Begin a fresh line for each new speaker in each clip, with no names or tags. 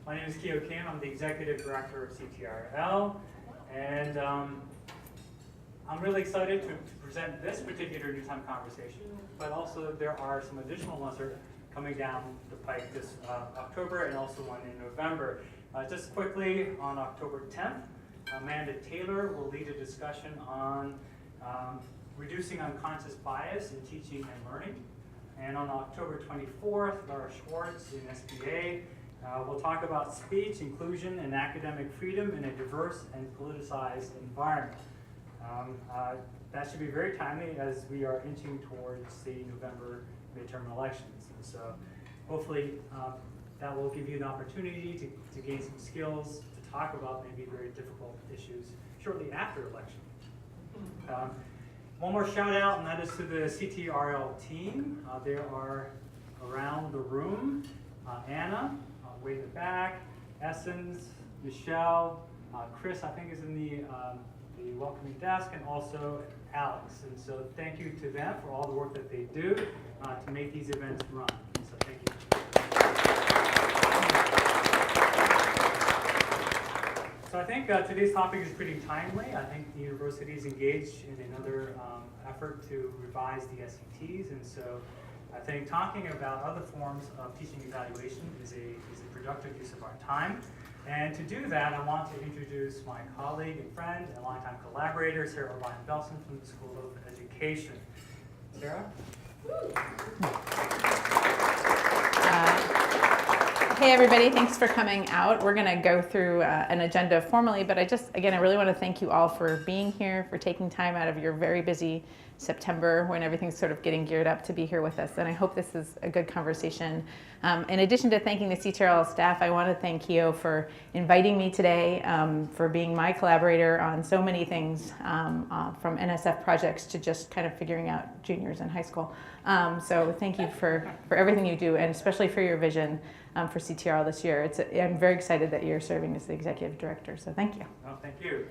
My name is Kyo Kim. I'm the Executive Director of CTRL, and I'm really excited to present this particular Noontime conversation, but also there are some additional ones that are coming down the pike this October and also one in November. Just quickly, on October 10th, Amanda Taylor will lead a discussion on reducing unconscious bias in teaching and learning. And on October 24th, Laura Schwartz in SBA will talk about speech, inclusion, and academic freedom in a diverse and politicized environment. That should be very timely as we are inching towards the November midterm elections. And so hopefully that will give you an opportunity to gain some skills to talk about maybe very difficult issues shortly after election. One more shout out, and that is to the CTRL team. They are around the room. Anna, way in the back, Essence, Michelle, Chris, I think is in the welcoming desk, and also Alex. And so thank you to them for all the work that they do to make these events run. So thank you. So I think today's topic is pretty timely. I think the university is engaged in another effort to revise the SATs, and so I think talking about other forms of teaching evaluation is a productive use of our time. And to do that, I want to introduce my colleague and friend and longtime collaborator, Sarah O'Brien-Belson from the School of Education. Sarah?
Hey everybody, thanks for coming out. We're going to go through an agenda formally, but I really want to thank you all for being here, for taking time out of your very busy September when everything's sort of getting geared up to be here with us. And I hope this is a good conversation. In addition to thanking the CTRL staff, I want to thank Kyo for inviting me today, for being my collaborator on so many things, from NSF projects to just kind of figuring out juniors in high school. So thank you for everything you do, and especially for your vision for CTRL this year. I'm very excited that you're serving as the executive director, so thank you.
Oh, thank you.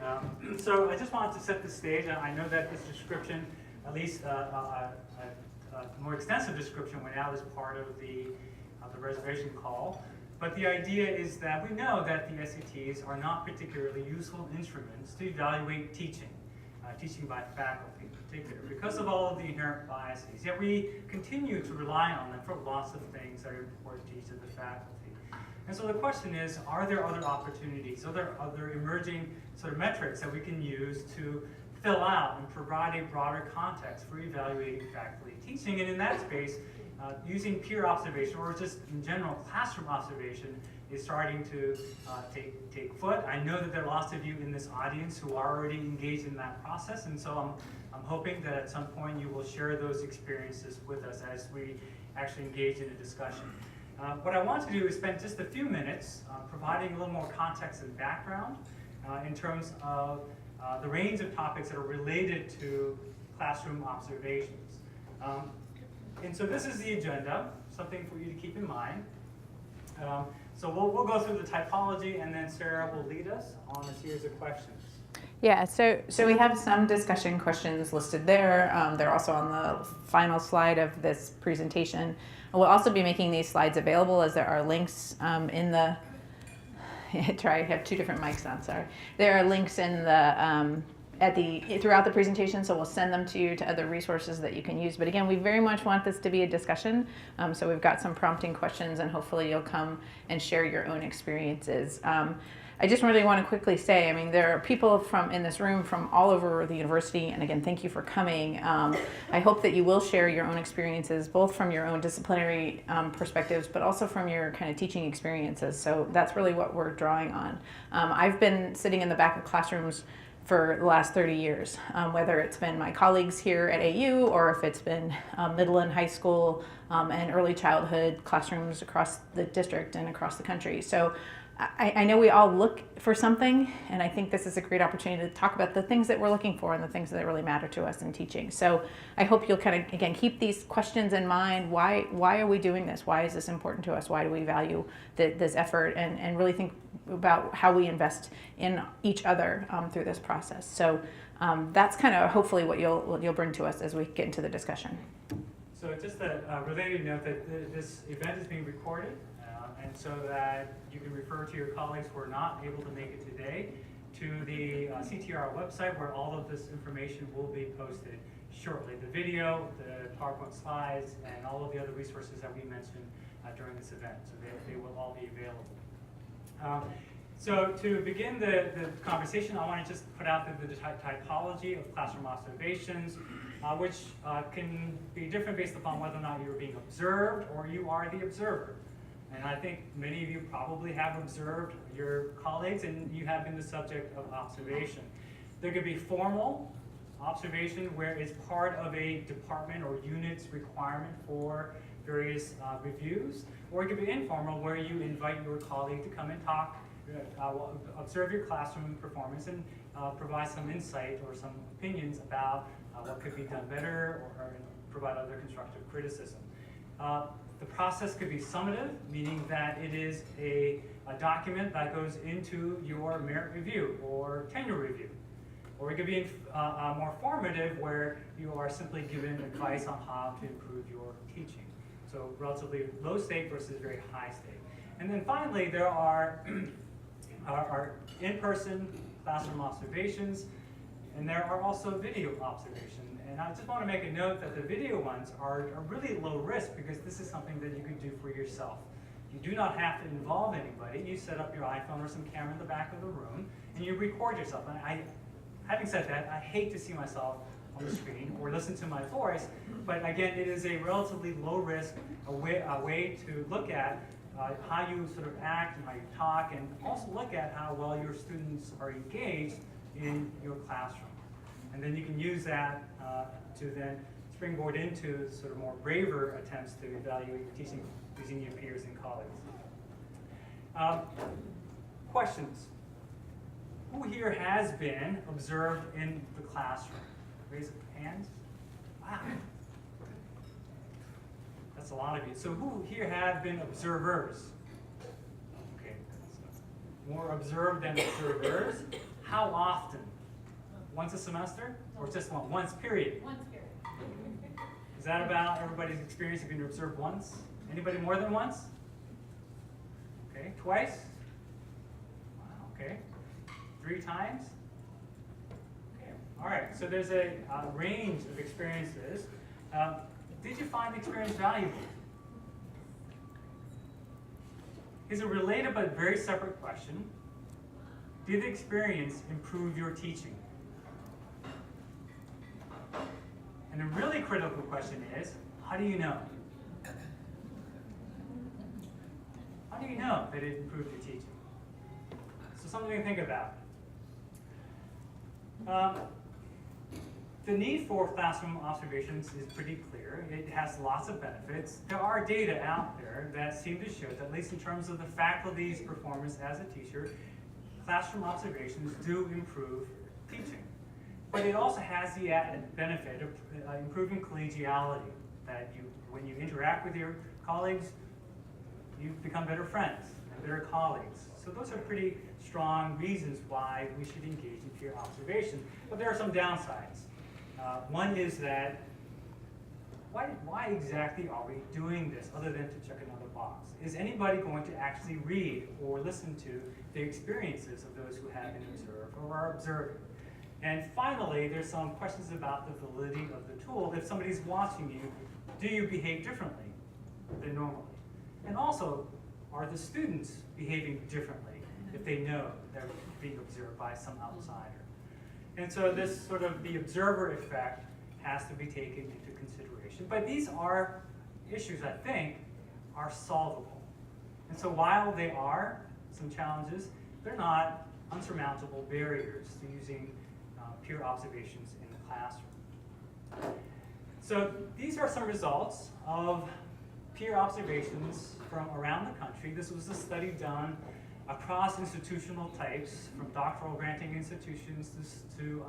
So I just wanted to set the stage. I know that this description, at least a more extensive description, went out as part of the reservation call. But the idea is that we know that the SATs are not particularly useful instruments to evaluate teaching by faculty in particular, because of all of the inherent biases. Yet we continue to rely on them for lots of things that are important to each of the faculty. And so the question is, are there other opportunities, other emerging sort of metrics that we can use to fill out and provide a broader context for evaluating faculty teaching? And in that space, using peer observation, or just in general classroom observation, is starting to take foot. I know that there are lots of you in this audience who are already engaged in that process, and so I'm hoping that at some point you will share those experiences with us as we actually engage in a discussion. What I want to do is spend just a few minutes providing a little more context and background in terms of the range of topics that are related to classroom observations. And so this is the agenda, something for you to keep in mind. So we'll go through the typology, and then Sarah will lead us on a series of questions.
Yeah, so we have some discussion questions listed there. They're also on the final slide of this presentation. We'll also be making these slides available as there are links in the, I have two different mics on, sorry. There are links in the, throughout the presentation, so we'll send them to you to other resources that you can use. But again, we very much want this to be a discussion. So we've got some prompting questions, and hopefully you'll come and share your own experiences. I just really want to quickly say, I mean, there are people in this room from all over the university, and again, thank you for coming. I hope that you will share your own experiences, both from your own disciplinary perspectives, but also from your kind of teaching experiences. So that's really what we're drawing on. I've been sitting in the back of classrooms for the last 30 years, whether it's been my colleagues here at AU or if it's been middle and high school and early childhood classrooms across the district and across the country. So I know we all look for something, and I think this is a great opportunity to talk about the things that we're looking for and the things that really matter to us in teaching. So I hope you'll kind of, again, keep these questions in mind. Why are we doing this? Why is this important to us? Why do we value this effort? And really think about how we invest in each other through this process. So that's kind of hopefully what you'll bring to us as we get into the discussion.
So just a related note that this event is being recorded. and so that you can refer to your colleagues who are not able to make it today to the CTR website, where all of this information will be posted shortly. The video, the PowerPoint slides, and all of the other resources that we mentioned during this event. So they will all be available. So to begin the conversation, I want to just put out the typology of classroom observations, which can be different based upon whether or not you're being observed or you are the observer. And I think many of you probably have observed your colleagues and you have been the subject of observation. There could be formal observation where it's part of a department or unit's requirement for various reviews, or it could be informal where you invite your colleague to come and talk, observe your classroom performance and provide some insight or some opinions about what could be done better or provide other constructive criticism. The process could be summative, meaning that it is a document that goes into your merit review or tenure review. Or it could be more formative, where you are simply given advice on how to improve your teaching. So relatively low stake versus very high stake. And then finally, there are in-person classroom observations, and there are also video observations. And I just want to make a note that the video ones are really low risk, because this is something that you can do for yourself. You do not have to involve anybody. You set up your iPhone or some camera in the back of the room, and you record yourself. And having said that, I hate to see myself on the screen or listen to my voice, but again, it is a relatively low risk, a way to look at how you sort of act and how you talk, and also look at how well your students are engaged in your classroom. And then you can use that to then springboard into sort of more braver attempts to evaluate your teaching using your peers and colleagues. Questions? Who here has been observed in the classroom? Raise hands. Wow. That's a lot of you. So who here have been observers? Okay. So more observed than observers. How often? Once a semester? Or just once, period?
Once, period.
Is that about everybody's experience of being observed once? Anybody more than once? Okay. Twice? Wow, okay. 3 times? Okay. All right, so there's a range of experiences. Did you find the experience valuable? Here's a related but very separate question. Did the experience improve your teaching? And the really critical question is, how do you know? How do you know that it improved your teaching? So something to think about. The need for classroom observations is pretty clear. It has lots of benefits. There are data out there that seem to show that, at least in terms of the faculty's performance as a teacher, classroom observations do improve teaching. But it also has the added benefit of improving collegiality, that when you interact with your colleagues, you become better friends and better colleagues. So those are pretty strong reasons why we should engage in peer observation. But there are some downsides. One is that, why exactly are we doing this other than to check another box? Is anybody going to actually read or listen to the experiences of those who have been observed or are observing? And finally, there's some questions about the validity of the tool. If somebody's watching you, do you behave differently than normally? And also, are the students behaving differently if they know they're being observed by some outsider? And so this sort of the observer effect has to be taken into consideration. But these are issues, I think, are solvable. And so while they are some challenges, they're not unsurmountable barriers to using peer observations in the classroom. So these are some results of peer observations from around the country. This was a study done across institutional types, from doctoral granting institutions to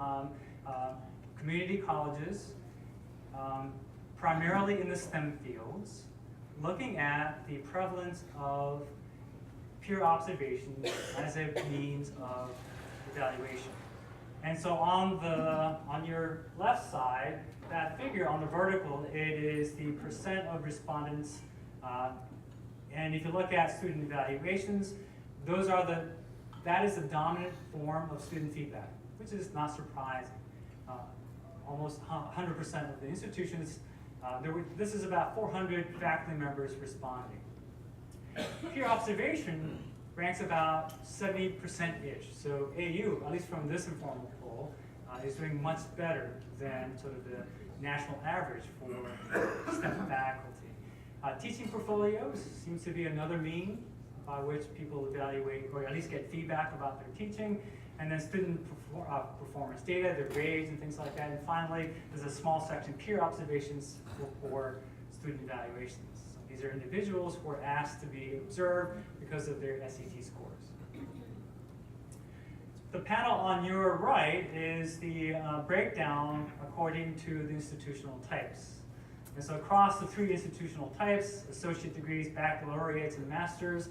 community colleges, primarily in the STEM fields, looking at the prevalence of peer observations as a means of evaluation. And so on your left side, that figure on the vertical, it is the percent of respondents And if you look at student evaluations, that is the dominant form of student feedback, which is not surprising. Almost 100% of the institutions, this is about 400 faculty members responding. Peer observation ranks about 70%-ish. So AU, at least from this informal poll, is doing much better than sort of the national average for STEM faculty. Teaching portfolios seems to be another mean by which people evaluate or at least get feedback about their teaching. And then student performance data, their grades and things like that. And finally, there's a small section, peer observations for student evaluations. So these are individuals who are asked to be observed because of their SAT scores. The panel on your right is the breakdown according to the institutional types. And so across the 3 institutional types, associate degrees, baccalaureates, and masters,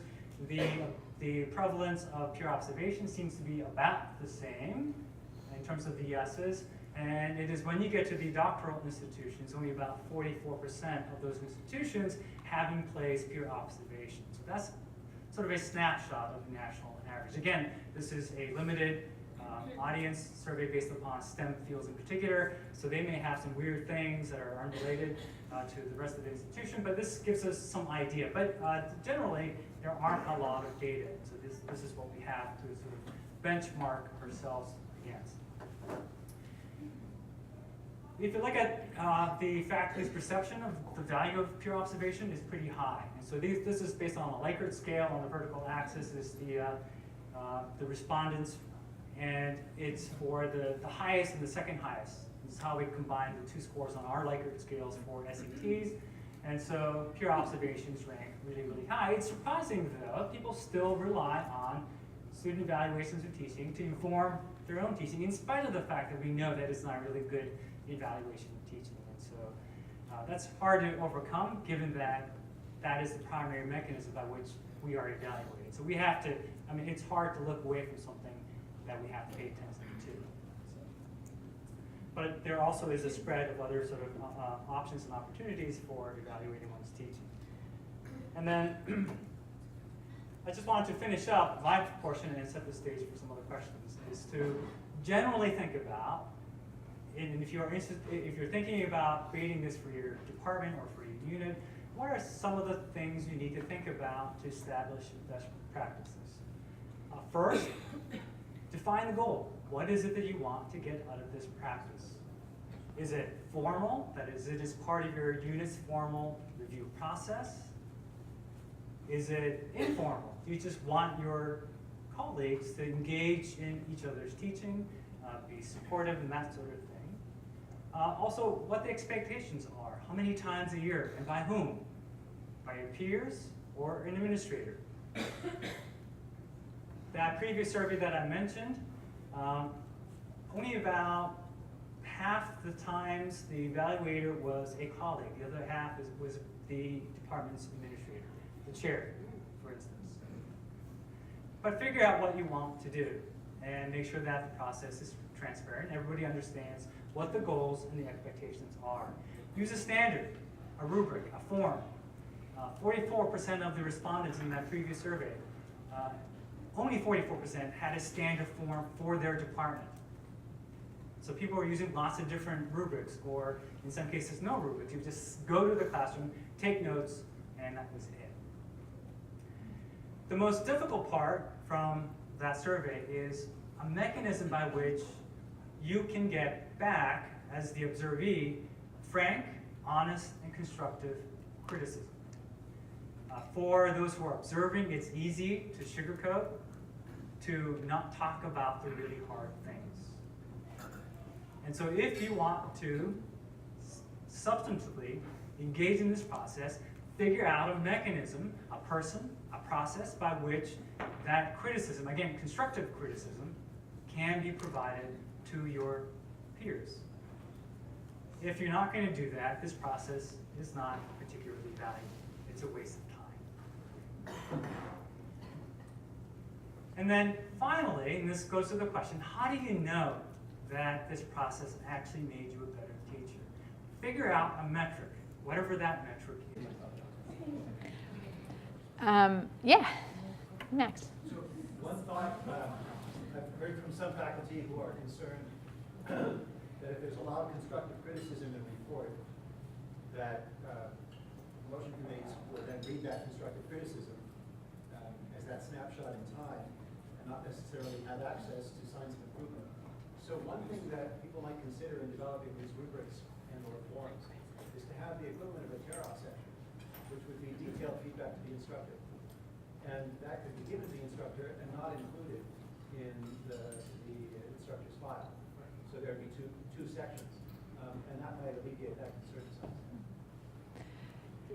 the prevalence of peer observation seems to be about the same in terms of the yeses. And it is when you get to the doctoral institutions, only about 44% of those institutions have in place peer observation. So that's sort of a snapshot of the national average. Again, this is a limited audience survey based upon STEM fields in particular, so they may have some weird things that are unrelated to the rest of the institution, but this gives us some idea. But generally, there aren't a lot of data, so this is what we have to sort of benchmark ourselves against. If you look at the faculty's perception of the value of peer observation is pretty high. And so this is based on a Likert scale. On the vertical axis is the respondents, and it's for the highest and the second highest. This is how we combine the 2 scores on our Likert scales for SATs. And so peer observations rank really, really high. It's surprising, though, people still rely on student evaluations of teaching to inform their own teaching, in spite of the fact that we know that it's not really good evaluation of teaching. And so that's hard to overcome, given that that is the primary mechanism by which we are evaluated. So we have to, it's hard to look away from something that we have to pay attention to. So, but there also is a spread of other sort of options and opportunities for evaluating one's teaching. And then I just wanted to finish up my portion and set the stage for some other questions, is to generally think about, and if you're thinking about creating this for your department or for your unit, what are some of the things you need to think about to establish best practices? First, define the goal. What is it that you want to get out of this practice? Is it formal? That is, it is part of your unit's formal review process? Is it informal? Do you just want your colleagues to engage in each other's teaching, be supportive and that sort of thing? Also, what the expectations are. How many times a year and by whom? By your peers or an administrator? That previous survey that I mentioned, only about half the times the evaluator was a colleague. The other half was the department's administrator, the chair, for instance. But figure out what you want to do and make sure that the process is transparent. Everybody understands what the goals and the expectations are. Use a standard, a rubric, a form. 44% of the respondents in that previous survey, only 44% had a standard form for their department. So people were using lots of different rubrics, or in some cases no rubrics. You just go to the classroom, take notes, and that was it. The most difficult part from that survey is a mechanism by which you can get back, as the observee, frank, honest, and constructive criticism. For those who are observing, it's easy to sugarcoat, to not talk about the really hard things. And so if you want to substantively engage in this process, figure out a mechanism, a person, a process by which that criticism, again, constructive criticism, can be provided to your peers. If you're not going to do that, this process is not particularly valuable. It's a waste of time. And then finally, and this goes to the question, how do you know that this process actually made you a better teacher? Figure out a metric, whatever that metric is.
Yeah, Max.
So one thought, I've heard from some faculty who are concerned that if there's a lot of constructive criticism in the report, that motion committees will then read that constructive criticism as that snapshot in time and not necessarily have access to signs of improvement. So one thing that people might consider in developing these rubrics and or forms is to have the equivalent of a tear-off section, which would be detailed feedback to the instructor. And that could be given to the instructor and not included in the instructor's file. So there'd be two sections, and that might alleviate that concern to some extent.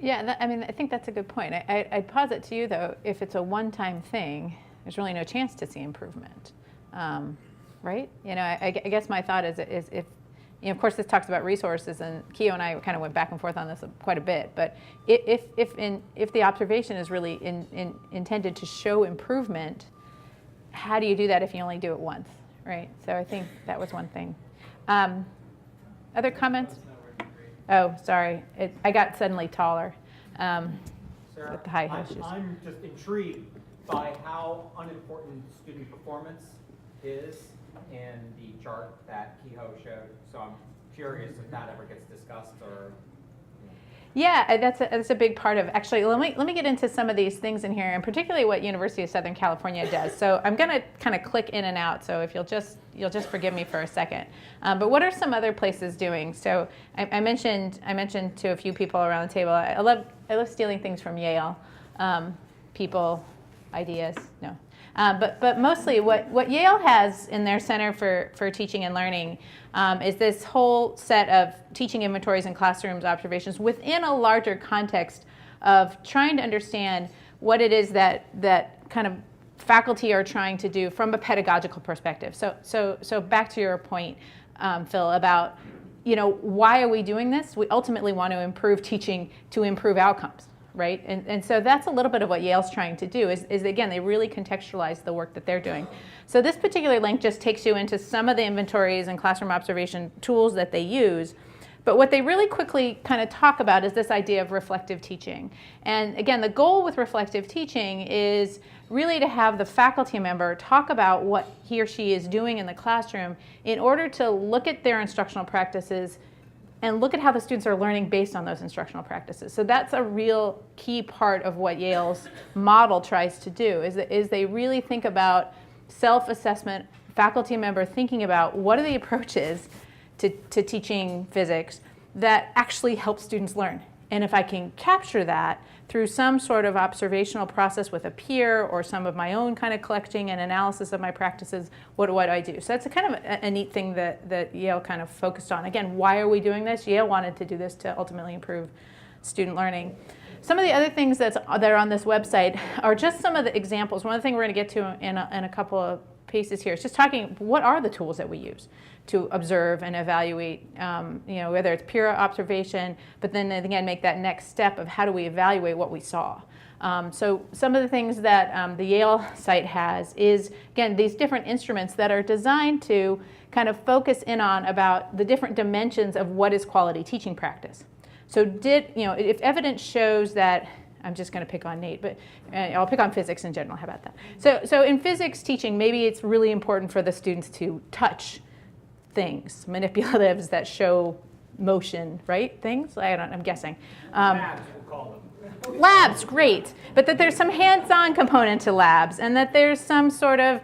Yeah, I mean, I think that's a good point. I'd posit to you, though, if it's a one-time thing, there's really no chance to see improvement, right? You know, I guess my thought is if, you know, of course, this talks about resources, and Keo and I kind of went back and forth on this quite a bit. But if the observation is really intended to show improvement, how do you do that if you only do it once, right? So I think that was one thing. Other comments? Oh, sorry. I got suddenly taller
Sarah,
with the high heel shoes.
I'm just intrigued by how unimportant student performance is in the chart that Kehoe showed. So I'm curious if that ever gets discussed or.
Yeah, that's a big part of, actually, let me get into some of these things in here, and particularly what University of Southern California does. So I'm going to kind of click in and out, so if you'll just forgive me for a second. But what are some other places doing? So I mentioned to a few people around the table, I love stealing things from Yale. People, ideas, no. But mostly what Yale has in their Center for Teaching and Learning is this whole set of teaching inventories and classrooms observations within a larger context of trying to understand what it is that kind of faculty are trying to do from a pedagogical perspective. So back to your point, Phil, about, you know, why are we doing this? We ultimately want to improve teaching to improve outcomes. Right? And so that's a little bit of what Yale's trying to do is again, they really contextualize the work that they're doing. So this particular link just takes you into some of the inventories and classroom observation tools that they use. But what they really quickly kind of talk about is this idea of reflective teaching. And again, the goal with reflective teaching is really to have the faculty member talk about what he or she is doing in the classroom in order to look at their instructional practices and look at how the students are learning based on those instructional practices. So that's a real key part of what Yale's model tries to do, is they really think about self-assessment, faculty member thinking about what are the approaches to teaching physics that actually help students learn. And if I can capture that through some sort of observational process with a peer or some of my own kind of collecting and analysis of my practices, what do I do? So that's a kind of a neat thing that Yale kind of focused on. Again, why are we doing this? Yale wanted to do this to ultimately improve student learning. Some of the other things that are on this website are just some of the examples. One of the things we're going to get to in a couple of pieces here is just talking, what are the tools that we use to observe and evaluate, you know, whether it's peer observation, but then again make that next step of how do we evaluate what we saw. So some of the things that the Yale site has is, again, these different instruments that are designed to kind of focus in on about the different dimensions of what is quality teaching practice. So if evidence shows that, I'm just going to pick on Nate, but I'll pick on physics in general. How about that? So in physics teaching, maybe it's really important for the students to touch things, manipulatives that show motion, right? Things? I'm guessing.
Labs, we'll call them.
Labs, great. But that there's some hands-on component to labs, and that there's some sort of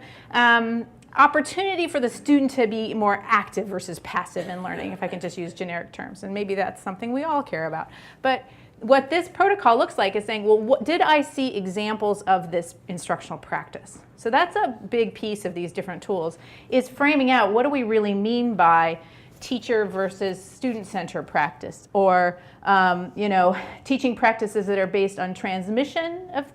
opportunity for the student to be more active versus passive in learning, if I can just use generic terms. And maybe that's something we all care about. But what this protocol looks like is saying, well, did I see examples of this instructional practice? So that's a big piece of these different tools, is framing out what do we really mean by teacher versus student-centered practice, or teaching practices that are based on transmission of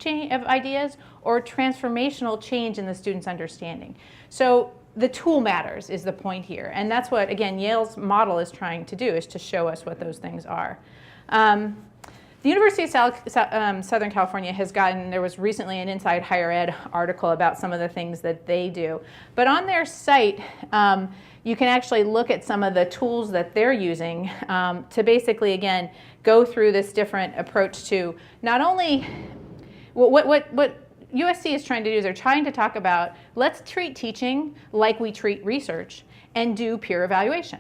ideas or transformational change in the student's understanding. So the tool matters is the point here, and that's what, again, Yale's model is trying to do, is to show us what those things are. The University of Southern California has there was recently an Inside Higher Ed article about some of the things that they do. But on their site, you can actually look at some of the tools that they're using to basically, again, go through this different approach to not only what USC is trying to do is they're trying to talk about, let's treat teaching like we treat research and do peer evaluation.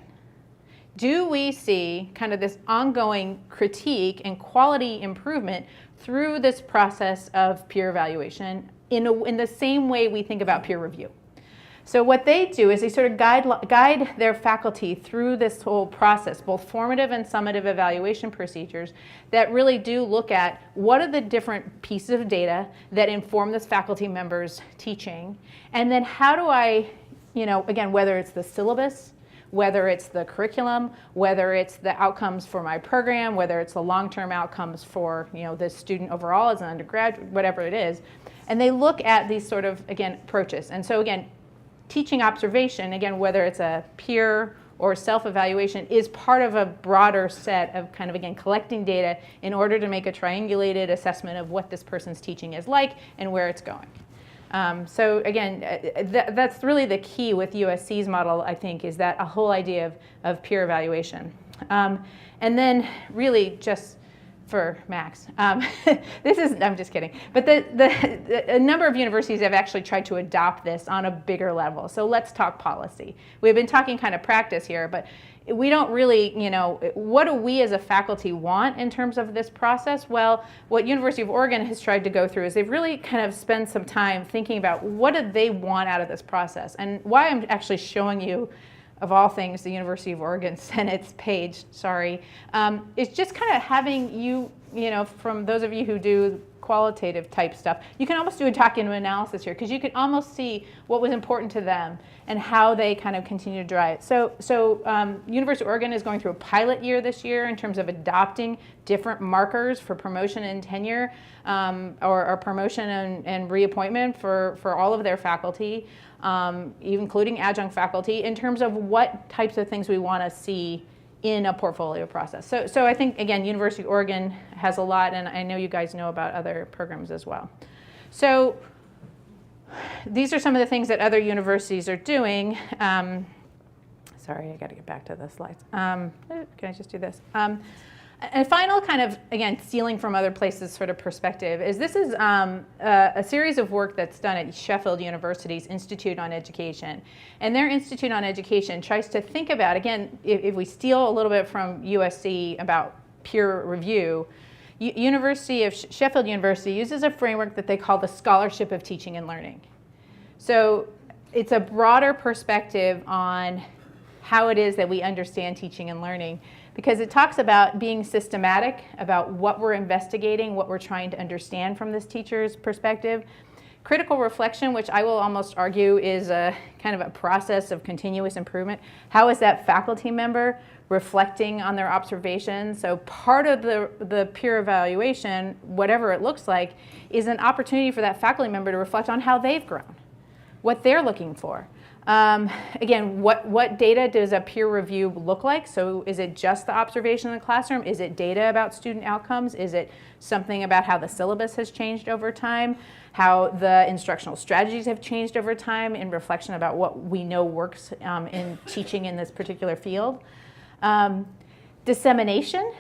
Do we see kind of this ongoing critique and quality improvement through this process of peer evaluation in the same way we think about peer review? So what they do is they sort of guide their faculty through this whole process, both formative and summative evaluation procedures that really do look at what are the different pieces of data that inform this faculty member's teaching, and then how do I, again, whether it's the syllabus, whether it's the curriculum, whether it's the outcomes for my program, whether it's the long-term outcomes for the student overall as an undergraduate, whatever it is, and they look at these sort of, again, approaches. And so again, teaching observation, again, whether it's a peer or self-evaluation, is part of a broader set of kind of, again, collecting data in order to make a triangulated assessment of what this person's teaching is like and where it's going. So again, that's really the key with USC's model, I think, is that a whole idea of peer evaluation. And then really just for Max, I'm just kidding. But a number of universities have actually tried to adopt this on a bigger level. So let's talk policy. We've been talking kind of practice here, but we don't really, what do we as a faculty want in terms of this process? Well, what University of Oregon has tried to go through is they've really kind of spent some time thinking about what do they want out of this process. And why I'm actually showing you, of all things, the University of Oregon Senate's page, is just kind of having you, from those of you who do qualitative type stuff, you can almost do a document analysis here because you can almost see what was important to them and how they kind of continue to drive it. So University of Oregon is going through a pilot year this year in terms of adopting different markers for promotion and tenure or promotion and reappointment for all of their faculty, including adjunct faculty, in terms of what types of things we want to see in a portfolio process. So I think, again, University of Oregon has a lot, and I know you guys know about other programs as well. So these are some of the things that other universities are doing. Sorry, I got to get back to the slides. Can I just do this? And final kind of, again, stealing from other places sort of perspective is this is a series of work that's done at Sheffield University's Institute on Education. And their Institute on Education tries to think about, again, if we steal a little bit from USC about peer review, Sheffield University uses a framework that they call the scholarship of teaching and learning. So it's a broader perspective on how it is that we understand teaching and learning, because it talks about being systematic about what we're investigating, what we're trying to understand from this teacher's perspective. Critical reflection, which I will almost argue is a kind of a process of continuous improvement. How is that faculty member reflecting on their observations? So part of the peer evaluation, whatever it looks like, is an opportunity for that faculty member to reflect on how they've grown, what they're looking for. Again, what data does a peer review look like? So is it just the observation in the classroom? Is it data about student outcomes? Is it something about how the syllabus has changed over time? How the instructional strategies have changed over time in reflection about what we know works in teaching in this particular field? Dissemination.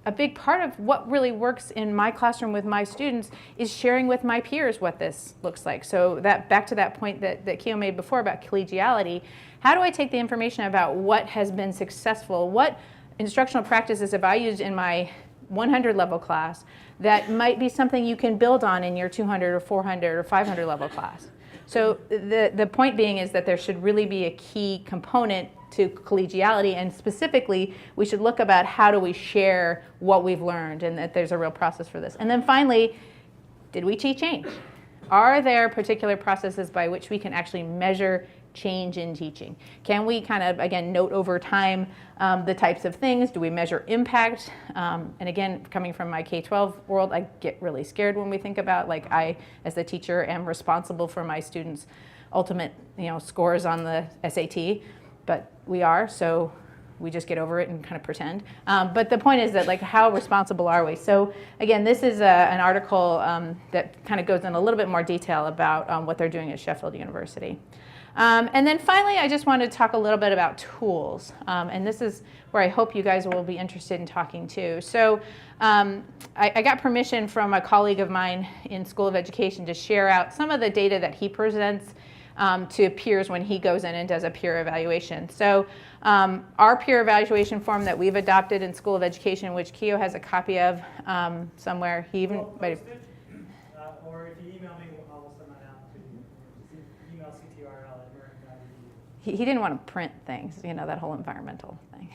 A big part of what really works in my classroom with my students is sharing with my peers what this looks like. So back to that point that Keo made before about collegiality, how do I take the information about what has been successful, what instructional practices have I used in my 100 level class that might be something you can build on in your 200 or 400 or 500 level class? So the point being is that there should really be a key component to collegiality, and specifically we should look about how do we share what we've learned, and that there's a real process for this. And then finally, did we see change? Are there particular processes by which we can actually measure change in teaching? Can we kind of, again, note over time the types of things? Do we measure impact? And again, coming from my K-12 world, I get really scared when we think about, like, I, as the teacher, am responsible for my students' ultimate, scores on the SAT. But we are, so we just get over it and kind of pretend. But the point is that, like, how responsible are we? So again, this is an article that kind of goes in a little bit more detail about what they're doing at Sheffield University. And then finally, I just wanted to talk a little bit about tools. And this is where I hope you guys will be interested in talking too. So I got permission from a colleague of mine in School of Education to share out some of the data that he presents to peers when he goes in and does a peer evaluation. So our peer evaluation form that we've adopted in School of Education, which Keo has a copy of somewhere. He even
We'll post it, or if you email me, I'll send that out to you. Email ctrl@american.edu.
he didn't want to print things, you know, that whole environmental thing.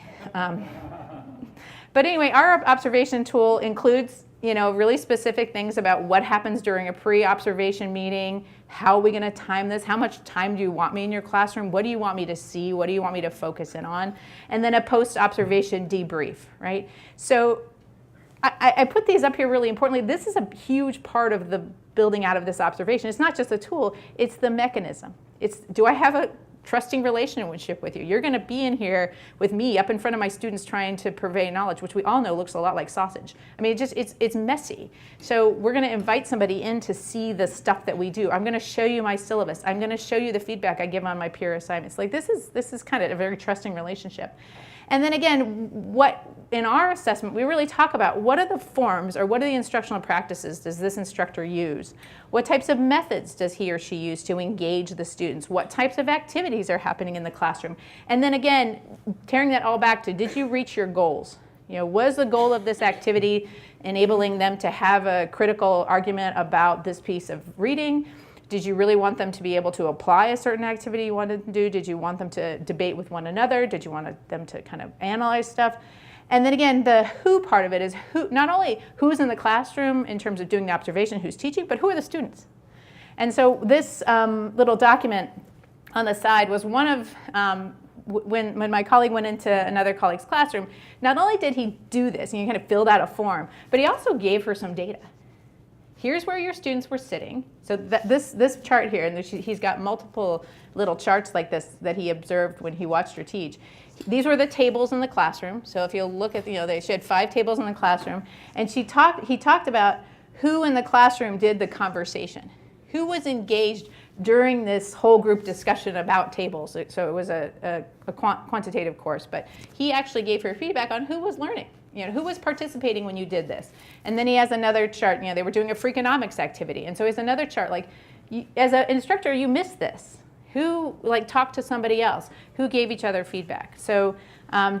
But anyway, our observation tool includes, you know, really specific things about what happens during a pre-observation meeting, how are we going to time this, how much time do you want me in your classroom, what do you want me to see, what do you want me to focus in on, and then a post-observation debrief, right? So I put these up here really importantly. This is a huge part of the building out of this observation. It's not just a tool, it's the mechanism. It's, do I have a trusting relationship with you? You're going to be in here with me up in front of my students trying to purvey knowledge, which we all know looks a lot like sausage. I mean, it's messy. So we're going to invite somebody in to see the stuff that we do. I'm going to show you my syllabus. I'm going to show you the feedback I give on my peer assignments. Like this is kind of a very trusting relationship. And then again, what in our assessment, we really talk about what are the forms or what are the instructional practices does this instructor use? What types of methods does he or she use to engage the students? What types of activities are happening in the classroom? And then again, tearing that all back to, did you reach your goals? You know, was the goal of this activity enabling them to have a critical argument about this piece of reading? Did you really want them to be able to apply a certain activity you wanted to do? Did you want them to debate with one another? Did you want them to kind of analyze stuff? And then again, the who part of it is who, not only who's in the classroom in terms of doing the observation, who's teaching, but who are the students? And so this little document on the side was one of, when my colleague went into another colleague's classroom, not only did he do this, and he kind of filled out a form, but he also gave her some data. Here's where your students were sitting. So this chart here, and he's got multiple little charts like this that he observed when he watched her teach. These were the tables in the classroom. So if you'll look at, you know, she had 5 tables in the classroom, and he talked about who in the classroom did the conversation, who was engaged during this whole group discussion about tables. So it was a quantitative course, but he actually gave her feedback on who was learning. You know, who was participating when you did this? And then he has another chart, you know, they were doing a Freakonomics activity. And so he has another chart, like, as an instructor, you missed this. Who, like, talked to somebody else? Who gave each other feedback? So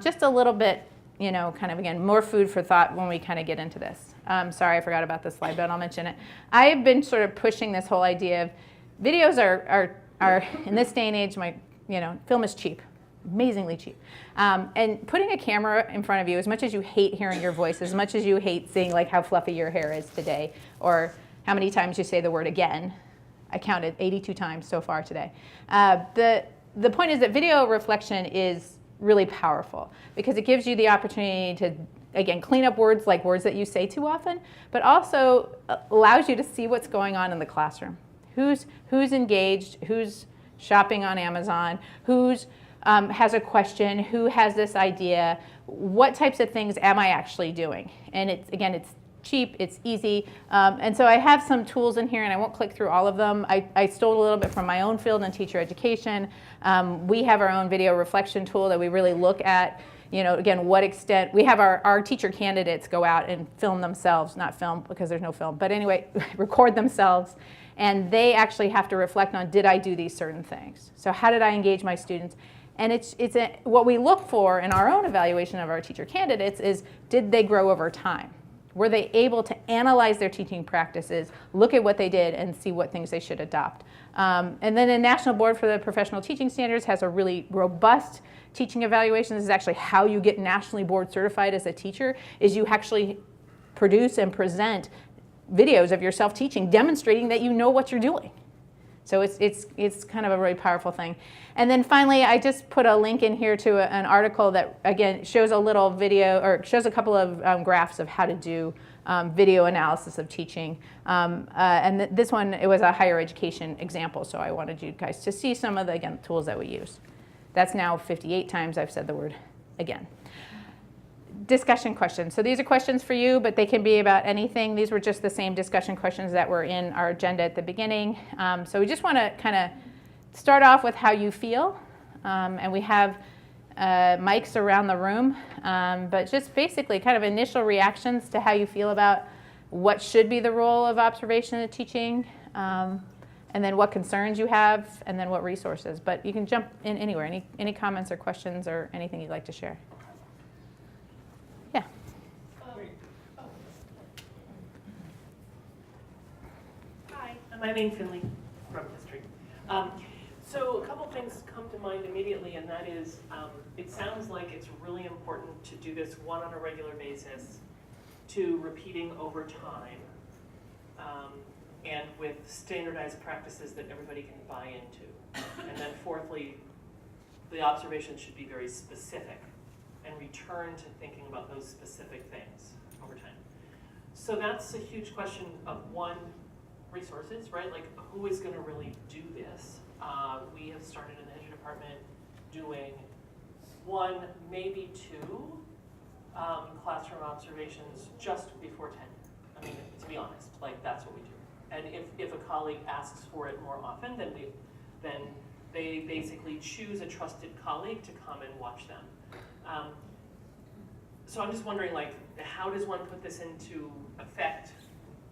just a little bit, you know, kind of, again, more food for thought when we kind of get into this. Sorry, I forgot about this slide, but I'll mention it. I have been sort of pushing this whole idea of videos are in this day and age, film is cheap. Amazingly cheap. And putting a camera in front of you, as much as you hate hearing your voice, as much as you hate seeing like how fluffy your hair is today, or how many times you say the word again, I counted 82 times so far today. The point is that video reflection is really powerful because it gives you the opportunity to, again, clean up words like words that you say too often, but also allows you to see what's going on in the classroom. Who's engaged, who's shopping on Amazon, who's has a question, who has this idea, what types of things am I actually doing? And it's cheap, it's easy. And so I have some tools in here, and I won't click through all of them. I stole a little bit from my own field in teacher education. We have our own video reflection tool that we really look at, you know, again, what extent, we have our teacher candidates go out and film themselves, not film because there's no film, but anyway, record themselves. And they actually have to reflect on, did I do these certain things? So how did I engage my students? And what we look for in our own evaluation of our teacher candidates is, did they grow over time? Were they able to analyze their teaching practices, look at what they did, and see what things they should adopt? And then the National Board for the Professional Teaching Standards has a really robust teaching evaluation. This is actually how you get nationally board certified as a teacher, is you actually produce and present videos of yourself teaching, demonstrating that you know what you're doing. So it's kind of a really powerful thing. And then finally, I just put a link in here to an article that, again, shows a little video, or shows a couple of graphs of how to do video analysis of teaching. And this one, it was a higher education example, so I wanted you guys to see some of the, again, tools that we use. That's now 58 times I've said the word again. Discussion questions. So these are questions for you, but they can be about anything. These were just the same discussion questions that were in our agenda at the beginning. So we just want to kind of start off with how you feel, and we have mics around the room, but just basically kind of initial reactions to how you feel about what should be the role of observation and teaching, and then what concerns you have, and then what resources. But you can jump in anywhere. Any comments or questions or anything you'd like to share? Yeah.
Hi, I'm Eileen Finley from History. So a couple things come to mind immediately, and that is, it sounds like it's really important to do this one on a regular basis, to repeating over time, and with standardized practices that everybody can buy into. And then fourthly, the observations should be very specific and return to thinking about those specific things over time. So that's a huge question of one, resources, right? Like, who is gonna really do this? We have started in the history department doing one, maybe two classroom observations just before tenure. I mean, to be honest, like, that's what we do. And if a colleague asks for it more often, then they basically choose a trusted colleague to come and watch them. So I'm just wondering, like, how does one put this into effect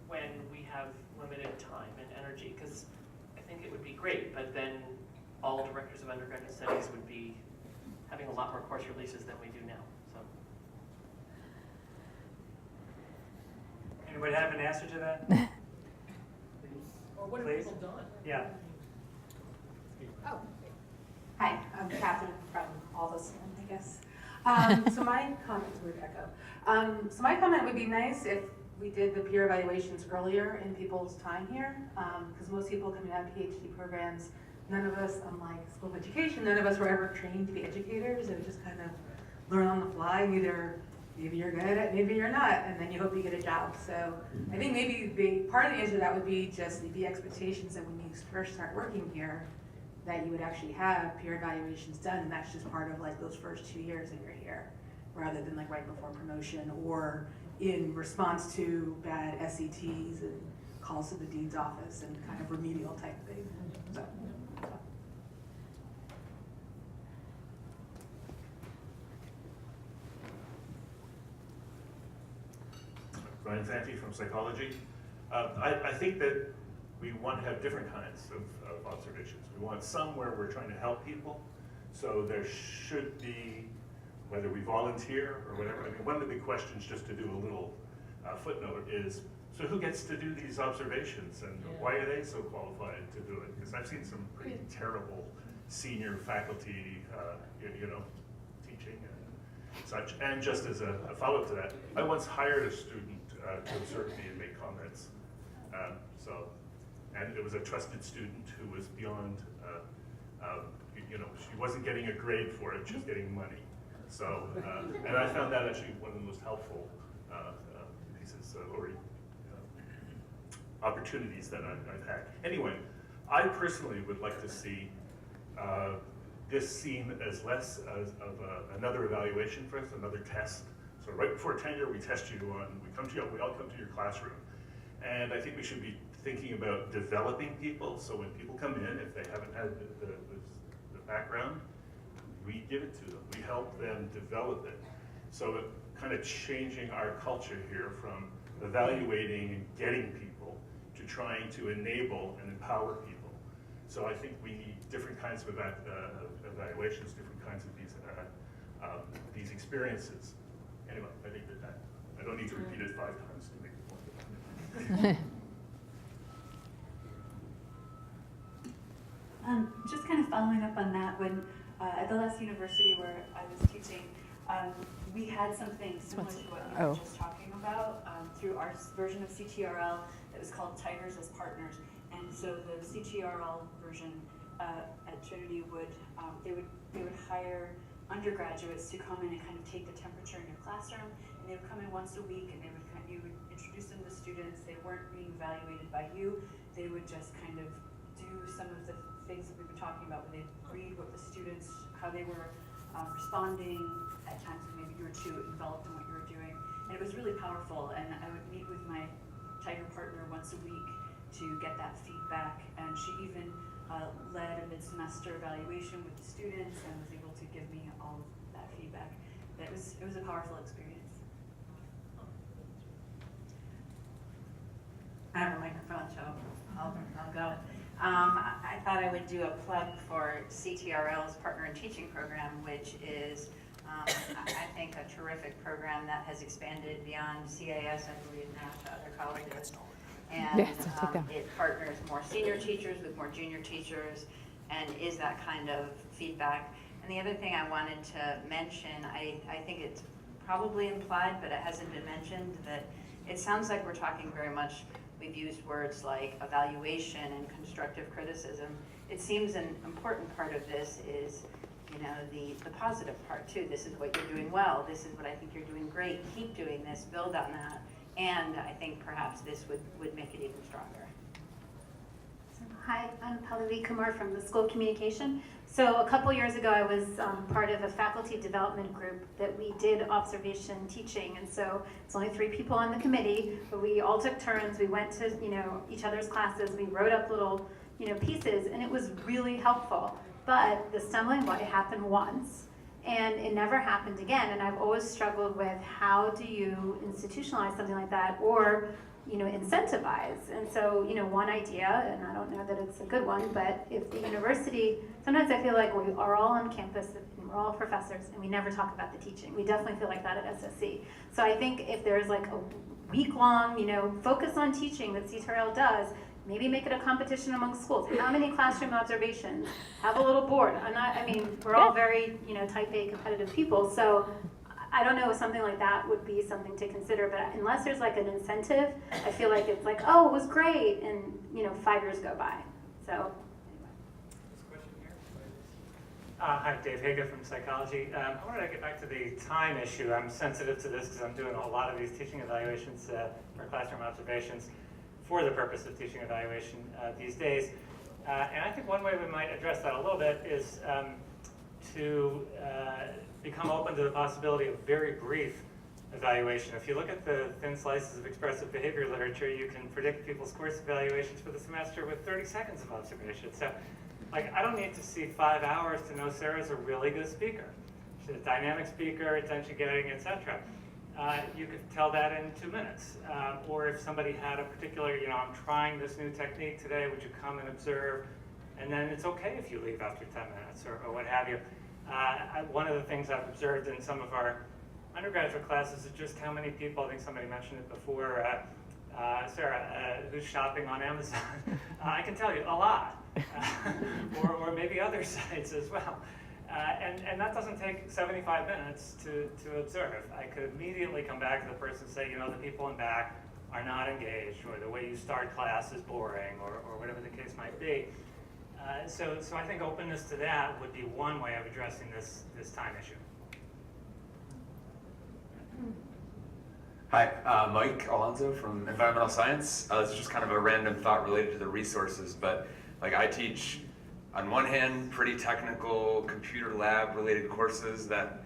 when we have limited time and energy? Because I think it would be great, but then all directors of undergraduate studies would be having a lot more course releases than we do now. So,
Anybody have an answer to that?
or what have
Please.
people done?
Yeah.
Oh, hi, I'm Catherine from All This, I guess. So my comments would echo. So my comment would be nice if we did the peer evaluations earlier in people's time here, because most people coming out of PhD programs, none of us, unlike School of Education, none of us were ever trained to be educators. It was just kind of learn on the fly. Either maybe you're good at it, maybe you're not, and then you hope you get a job. So I think maybe part of the answer to that would be just the expectations that when you first start working here, that you would actually have peer evaluations done, and that's just part of like those first 2 years that you're here, rather than like right before promotion or in response to bad SETs and calls to the dean's office and kind of remedial type thing. So.
Brian Fanti from psychology. I think that we want to have different kinds of observations. We want some where we're trying to help people. So there should be, whether we volunteer or whatever. I mean, one of the big questions, just to do a little footnote, is so who gets to do these observations, and why are they so qualified to do it? Because I've seen some pretty terrible senior faculty, teaching and such. And just as a follow-up to that, I once hired a student to observe me and make comments. And it was a trusted student who was beyond, she wasn't getting a grade for it, she was getting money. So, and I found that actually one of the most helpful pieces or opportunities that I've had. Anyway, I personally would like to see this seen as less of another evaluation for us, another test. So right before tenure, we test you on, we all come to your classroom. And I think we should be thinking about developing people. So when people come in, if they haven't had the background, we give it to them. We help them develop it. So kind of changing our culture here from evaluating and getting people to trying to enable and empower people. So I think we need different kinds of evaluations, different kinds of these experiences. Anyway, I think that I don't need to repeat it 5 times to make the point.
Just kind of following up on that, when at the last university where I was teaching, we had something similar to what you were just talking about through our version of CTRL that was called Tigers as Partners. And so the CTRL version at Trinity would hire undergraduates to come in and kind of take the temperature in your classroom, and they would come in once a week, and you would introduce them to students. They weren't being evaluated by you. They would just kind of do some of the things that we've been talking about, where they'd read what the students, how they were responding. At times maybe you were too enveloped in what you were doing, and it was really powerful. And I would meet with my Tiger partner once a week to get that feedback, and she even led a mid-semester evaluation with the students and was able to give me all of that feedback. It was a powerful experience.
I have a microphone, so I'll go. I thought I would do a plug for CTRL's Partner in Teaching program, which is, I think, a terrific program that has expanded beyond CAS, I believe, now to other colleges. And
Yes, I'll take that.
it partners more senior teachers with more junior teachers and is that kind of feedback. And the other thing I wanted to mention, I think it's probably implied, but it hasn't been mentioned, that it sounds like we're talking very much, we've used words like evaluation and constructive criticism. It seems an important part of this is, you know, the positive part too. This is what you're doing well. This is what I think you're doing great. Keep doing this, build on that. And I think perhaps this would make it even stronger.
Hi, I'm Pallavi Kumar from the School of Communication. So a couple years ago, I was part of a faculty development group that we did observation teaching. And so it's only 3 people on the committee, but we all took turns. We went to, you know, each other's classes. We wrote up little, you know, pieces, and it was really helpful. But the stumbling block happened once, and it never happened again. And I've always struggled with how do you institutionalize something like that, or, you know, incentivize. And so, you know, one idea, and I don't know that it's a good one, but if the university, sometimes I feel like we are all on campus and we're all professors and we never talk about the teaching. We definitely feel like that at SSC. So I think if there's like a week-long, you know, focus on teaching that CTRL does, maybe make it a competition among schools. How many classroom observations? Have a little board. I mean, we're all very, you know, type A competitive people. So I don't know if something like that would be something to consider, but unless there's like an incentive, I feel like it's like, oh, it was great, and, you know, 5 years go by. So anyway.
This question here. Hi, Dave Hager from Psychology. I wanted to get back to the time issue. I'm sensitive to this because I'm doing a lot of these teaching evaluations for classroom observations for the purpose of teaching evaluation these days. And I think one way we might address that a little bit is to become open to the possibility of very brief evaluation. If you look at the thin slices of expressive behavior literature, you can predict people's course evaluations for the semester with 30 seconds of observation. So, like, I don't need to see 5 hours to know Sarah's a really good speaker. She's a dynamic speaker, attention getting, etc. You could tell that in 2 minutes. Or if somebody had a particular, you know, I'm trying this new technique today, would you come and observe? And then it's okay if you leave after 10 minutes or what have you. One of the things I've observed in some of our undergraduate classes is just how many people, I think somebody mentioned it before, Sarah, who's shopping on Amazon. I can tell you, a lot. Or maybe other sites as well. And that doesn't take 75 minutes to observe. I could immediately come back to the person and say, you know, the people in back are not engaged, or the way you start class is boring, or whatever the case might be. So I think openness to that would be one way of addressing this time issue.
Hi, Mike Alonso from Environmental Science. This is just kind of a random thought related to the resources, but like I teach, on one hand, pretty technical computer lab related courses that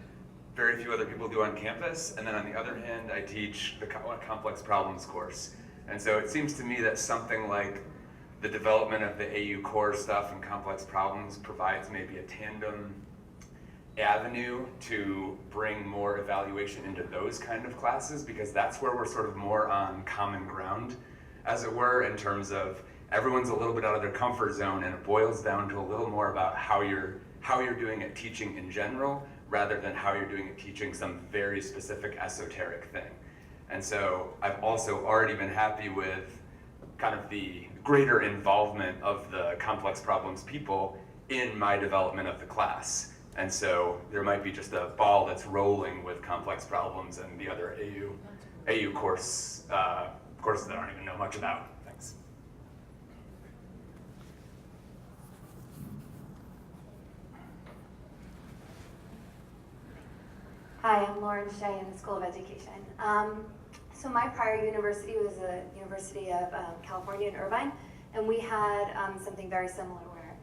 very few other people do on campus, and then on the other hand, I teach the complex problems course. And so it seems to me that something like the development of the AU core stuff and complex problems provides maybe a tandem avenue to bring more evaluation into those kind of classes, because that's where we're sort of more on common ground, as it were, in terms of everyone's a little bit out of their comfort zone, and it boils down to a little more about how you're doing at teaching in general, rather than how you're doing at teaching some very specific esoteric thing. And so I've also already been happy with kind of the greater involvement of the complex problems people in my development of the class. And so there might be just a ball that's rolling with complex problems and the other AU courses that I don't even know much about. Thanks.
Hi, I'm Lauren Shea in the School of Education. So my prior university was the University of California in Irvine, and we had something very similar where,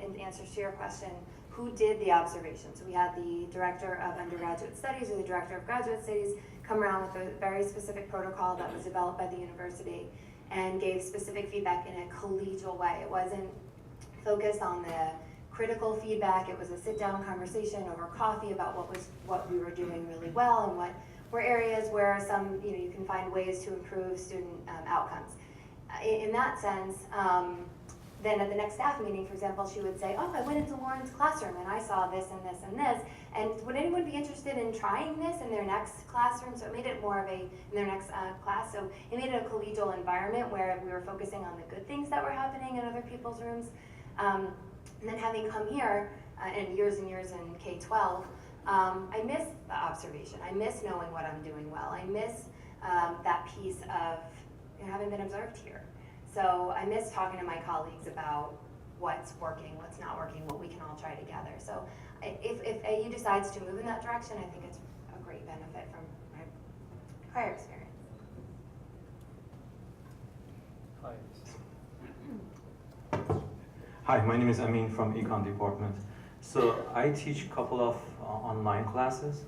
in answers to your question, who did the observation? So we had the director of undergraduate studies or the director of graduate studies come around with a very specific protocol that was developed by the university and gave specific feedback in a collegial way. It wasn't
focused on the critical feedback. It was a sit-down conversation over coffee about what we were doing really well and what were areas where you can find ways to improve student outcomes. In that sense, then at the next staff meeting, for example, she would say, oh, I went into Lauren's classroom and I saw this and this and this. And would anyone be interested in trying this in their next classroom? So it made it more of in their next class. So it made it a collegial environment where we were focusing on the good things that were happening in other people's rooms. And then having come here, and years in K-12, I miss the observation. I miss knowing what I'm doing well. I miss that piece of having been observed here. So I miss talking to my colleagues about what's working, what's not working, what we can all try together. So if AU decides to move in that direction, I think it's a great benefit from my prior experience.
Hi, my name is Amin from Econ Department. So I teach a couple of online classes,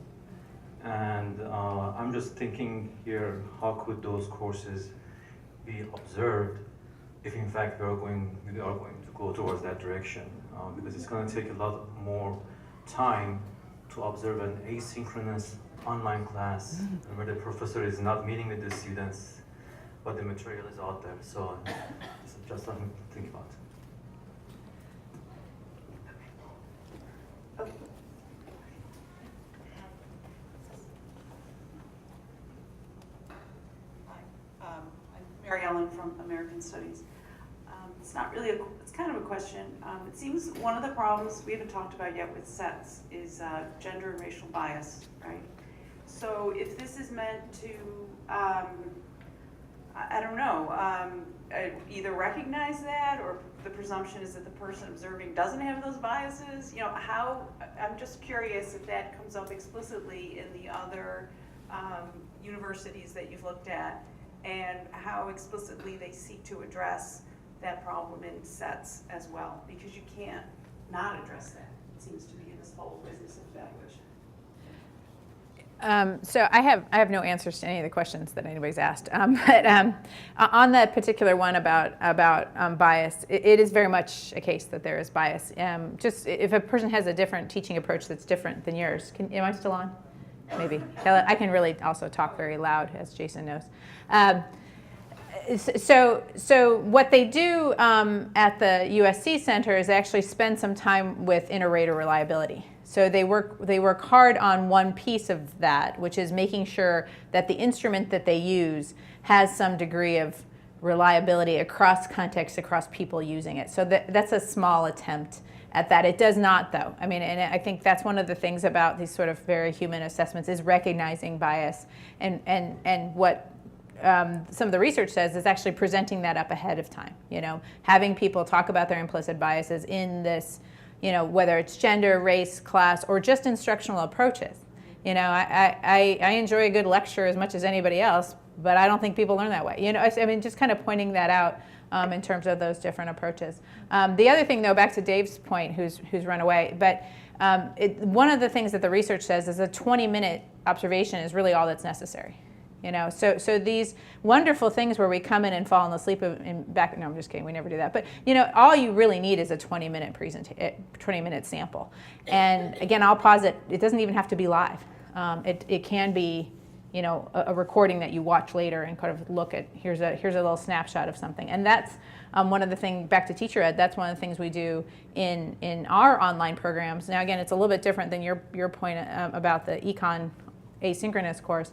and I'm just thinking here, how could those courses be observed if in fact we are going to go towards that direction? Because it's going to take a lot more time to observe an asynchronous online class where the professor is not meeting with the students, but the material is out there. So it's just something to think about.
Mary Ellen from American Studies. It's not really it's kind of a question. It seems one of the problems we haven't talked about yet with SETs is gender and racial bias, right? So if this is meant to, I don't know, either recognize that, or the presumption is that the person observing doesn't have those biases, I'm just curious if that comes up explicitly in the other universities that you've looked at, and how explicitly they seek to address that problem in SETs as well, because you can't not address that, it seems to be, in this whole business of evaluation.
So I have no answers to any of the questions that anybody's asked, but on that particular one about bias, it is very much a case that there is bias. Just if a person has a different teaching approach that's different than yours, am I still on? Maybe. I can really also talk very loud, as Jason knows. So what they do at the USC Center is actually spend some time with inter-rater reliability. So they work hard on one piece of that, which is making sure that the instrument that they use has some degree of reliability across contexts, across people using it. So that's a small attempt at that. It does not, though. I mean, and I think that's one of the things about these sort of very human assessments is recognizing bias, and what some of the research says is actually presenting that up ahead of time. Having people talk about their implicit biases in this, whether it's gender, race, class, or just instructional approaches. I enjoy a good lecture as much as anybody else, but I don't think people learn that way. I mean, just kind of pointing that out in terms of those different approaches. The other thing, though, back to Dave's point, who's run away, but one of the things that the research says is a 20-minute observation is really all that's necessary. So these wonderful things where we come in and fall asleep back. No, I'm just kidding. We never do that. But all you really need is a 20-minute 20-minute sample. And again, I'll posit it doesn't even have to be live. It can be, a recording that you watch later and kind of look at. Here's a little snapshot of something. And that's one of the things. Back to teacher ed. That's one of the things we do in our online programs. Now, again, it's a little bit different than your point about the econ asynchronous course.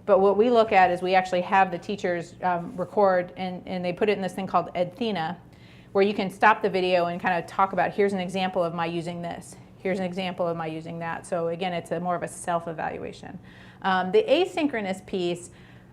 But what we look at is we actually have the teachers record, and they put it in this thing called EdThena, where you can stop the video and kind of talk about, here's an example of my using this. Here's an example of my using that. So again, it's more of a self-evaluation. The asynchronous piece,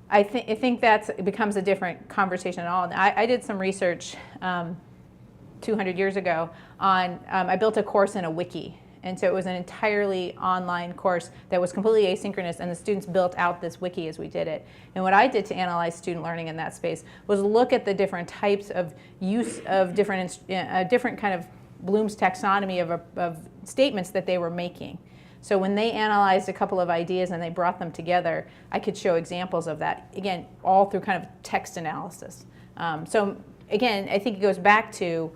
I think it becomes a different conversation at all. I did some research 200 years ago on, I built a course in a wiki. And so it was an entirely online course that was completely asynchronous, and the students built out this wiki as we did it. And what I did to analyze student learning in that space was look at the different types of use of different kind of Bloom's taxonomy of statements that they were making. So when they analyzed a couple of ideas and they brought them together, I could show examples of that, again, all through kind of text analysis. So again, I think it goes back to,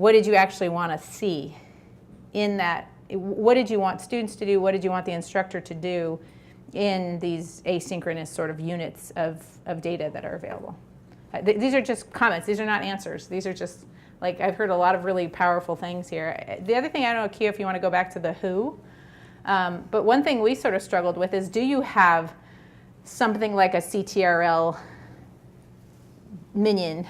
what did you actually want to see in that? What did you want students to do? What did you want the instructor to do in these asynchronous sort of units of data that are available? These are just comments. These are not answers. These are just, like, I've heard a lot of really powerful things here. The other thing, I don't know, Keo, if you want to go back to the who, but one thing we sort of struggled with is, do you have something like a CTRL minion,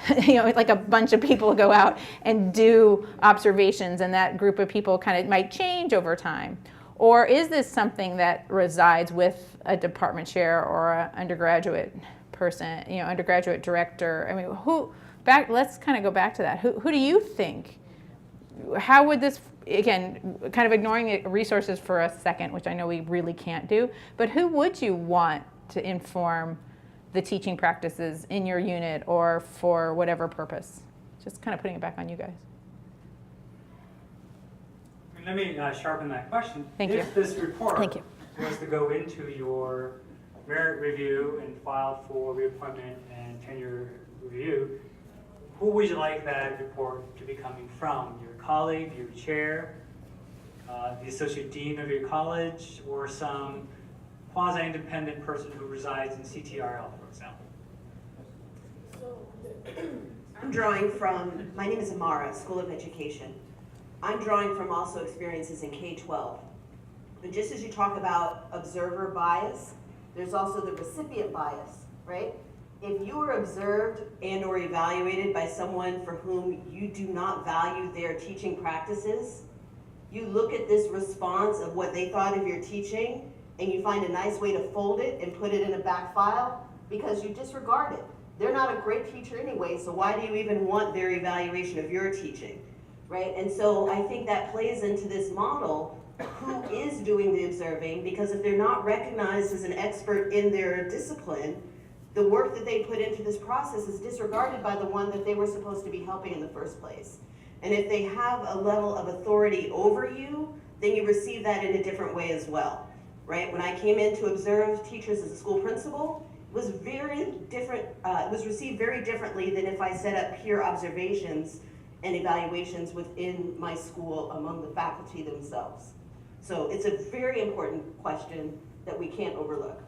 like a bunch of people go out and do observations, and that group of people kind of might change over time? Or is this something that resides with a department chair or an undergraduate person, undergraduate director? I mean, let's kind of go back to that. Who do you think? How would this, again, kind of ignoring the resources for a second, which I know we really can't do, but who would you want to inform the teaching practices in your unit or for whatever purpose? Just kind of putting it back on you guys.
Let me sharpen that question.
Thank you.
If this report was to go into your merit review and filed for reappointment and tenure review, who would you like that report to be coming from? Your colleague, your chair, the associate dean of your college, or some quasi-independent person who resides in CTRL, for example?
I'm drawing from, my name is Amara, School of Education. I'm drawing from also experiences in K-12. But just as you talk about observer bias, there's also the recipient bias, right? If you are observed and or evaluated by someone for whom you do not value their teaching practices, you look at this response of what they thought of your teaching and you find a nice way to fold it and put it in a back file because you disregard it. They're not a great teacher anyway, so why do you even want their evaluation of your teaching, right? And so I think that plays into this model, who is doing the observing, because if they're not recognized as an expert in their discipline, the work that they put into this process is disregarded by the one that they were supposed to be helping in the first place. And if they have a level of authority over you, then you receive that in a different way as well, right? When I came in to observe teachers as a school principal, it was very different, it was received very differently than if I set up peer observations and evaluations within my school among the faculty themselves. So it's a very important question that we can't overlook.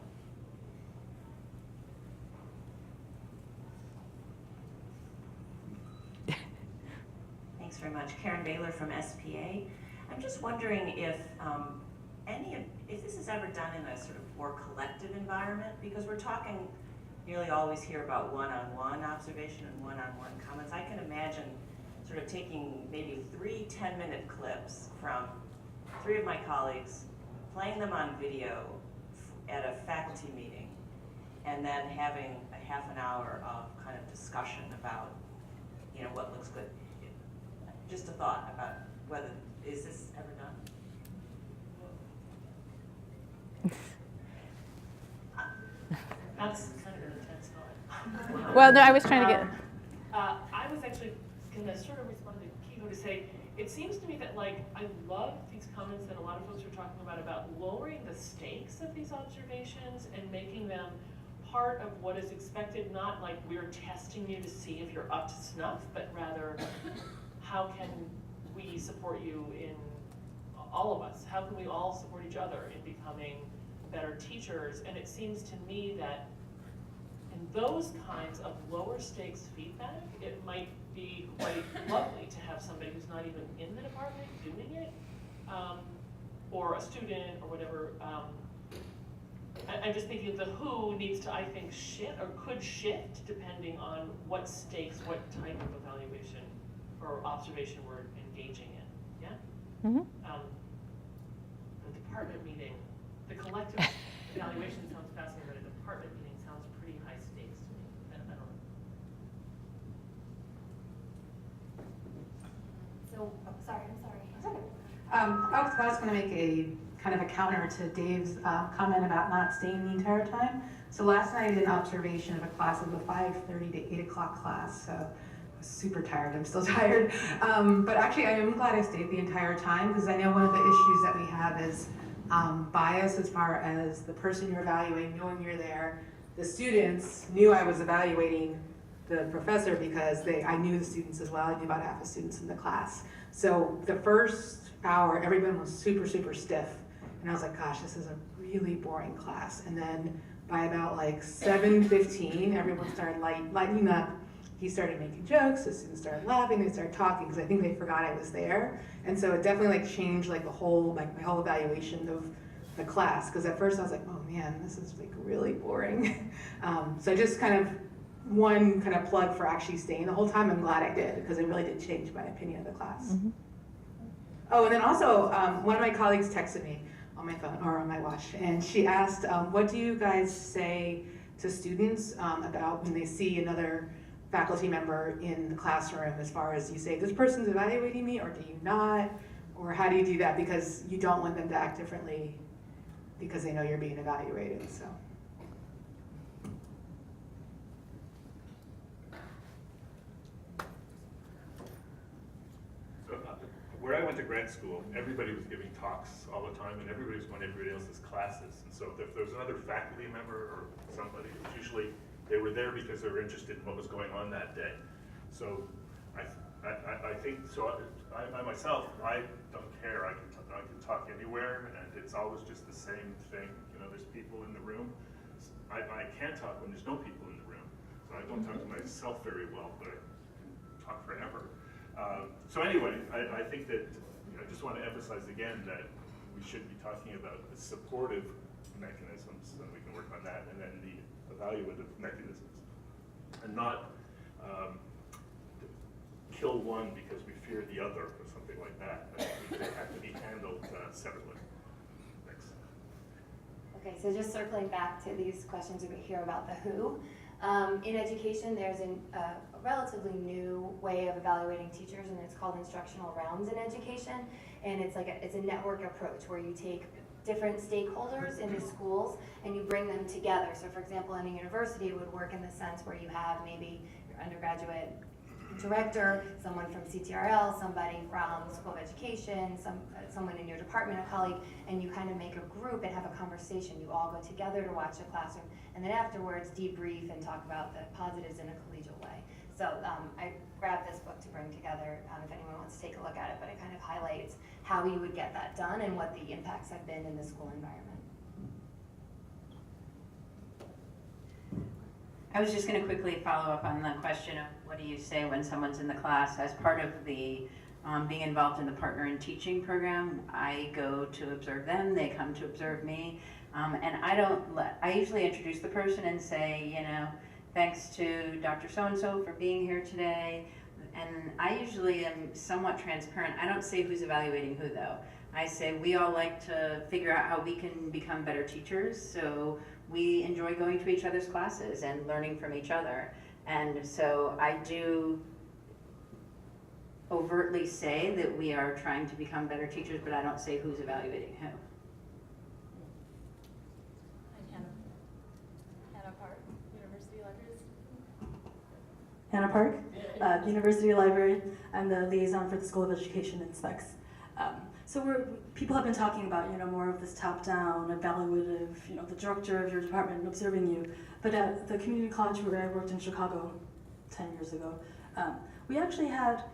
Thanks very much. Karen Baylor from SPA. I'm just wondering if if this is ever done in a sort of more collective environment, because we're talking nearly always here about one-on-one observation and one-on-one comments. I can imagine sort of taking maybe 3 10-minute clips from 3 of my colleagues, playing them on video at a faculty meeting, and then having a half an hour of kind of discussion about, what looks good. Just a thought about whether, is this ever done?
That's kind of an intense thought.
Well, no, I was trying to get...
I was actually going to sort of respond to Kiko to say, it seems to me that, I love these comments that a lot of folks are talking about lowering the stakes of these observations and making them part of what is expected, not like we're testing you to see if you're up to snuff, but rather how can we support you in, all of us, how can we all support each other in becoming better teachers? And it seems to me that in those kinds of lower stakes feedback, it might be quite lovely to have somebody who's not even in the department doing it, or a student or whatever. I'm just thinking the who needs to, I think, shift or could shift depending on what stakes, what type of evaluation or observation we're engaging in. Yeah?
Mm-hmm.
The department meeting, the collective evaluation sounds fascinating, but a department meeting sounds pretty high stakes to me. I don't know.
So, sorry.
I was going to make a kind of a counter to Dave's comment about not staying the entire time. So last night I did an observation of a class of a 5:30 to 8 o'clock class. So I was super tired. I'm still tired. But actually I am glad I stayed the entire time, because I know one of the issues that we have is bias as far as the person you're evaluating knowing you're there. The students knew I was evaluating the professor because I knew the students as well. I knew about half the students in the class. So the first hour, everyone was super, super stiff. And I was like, gosh, this is a really boring class. And then by about like 7:15, everyone started lighting up. He started making jokes, the students started laughing, they started talking, because I think they forgot I was there. And so it definitely like changed like my whole evaluation of the class. Because at first I was like, oh man, this is like really boring. So I just kind of, one kind of plug for actually staying the whole time. I'm glad I did, because it really did change my opinion of the class.
Mm-hmm.
Oh, and then also, one of my colleagues texted me on my phone, or on my watch, and she asked, what do you guys say to students about when they see another faculty member in the classroom, as far as you say, this person's evaluating me, or do you not? Or how do you do that? Because you don't want them to act differently because they know you're being evaluated, so.
Where I went to grad school, everybody was giving talks all the time, and everybody was going to everybody else's classes. And so if there was another faculty member or somebody, it was usually they were there because they were interested in what was going on that day. So I think, so I myself, I don't care. I can talk anywhere, and it's always just the same thing. You know, there's people in the room. I can't talk when there's no people in the room. So I don't talk to myself very well, but I can talk forever. So anyway, I think that I just want to emphasize again that we should be talking about the supportive mechanisms, and we can work on that, and then the evaluative mechanisms, and not kill one because we fear the other or something like that. I think they have to be handled separately. Thanks.
Okay, so just circling back to these questions we hear about the who. In education, there's a relatively new way of evaluating teachers, and it's called instructional rounds in education. And it's a network approach where you take different stakeholders in the schools and you bring them together. So for example, in a university, it would work in the sense where you have maybe your undergraduate director, someone from CTRL, somebody from School of Education, someone in your department, a colleague, and you kind of make a group and have a conversation. You all go together to watch the classroom, and then afterwards debrief and talk about the positives in a collegial way. So I grabbed this book to bring together if anyone wants to take a look at it, but it kind of highlights how you would get that done and what the impacts have been in the school environment.
I was just going to quickly follow up on the question of what do you say when someone's in the class. As part of the being involved in the Partner in Teaching program, I go to observe them, they come to observe me, and I usually introduce the person and say, you know, thanks to Dr. So-and-so for being here today. And I usually am somewhat transparent. I don't say who's evaluating who though. I say we all like to figure out how we can become better teachers, so we enjoy going to each other's classes and learning from each other. And so I do overtly say that we are trying to become better teachers, but I don't say who's evaluating who.
Hannah Park, University Libraries.
Hannah Park, University Library. I'm the liaison for the School of Education and Specs. So people have been talking about, you know, more of this top-down, evaluative, you know, the director of your department observing you. But at the community college where I worked in Chicago 10 years ago, we actually had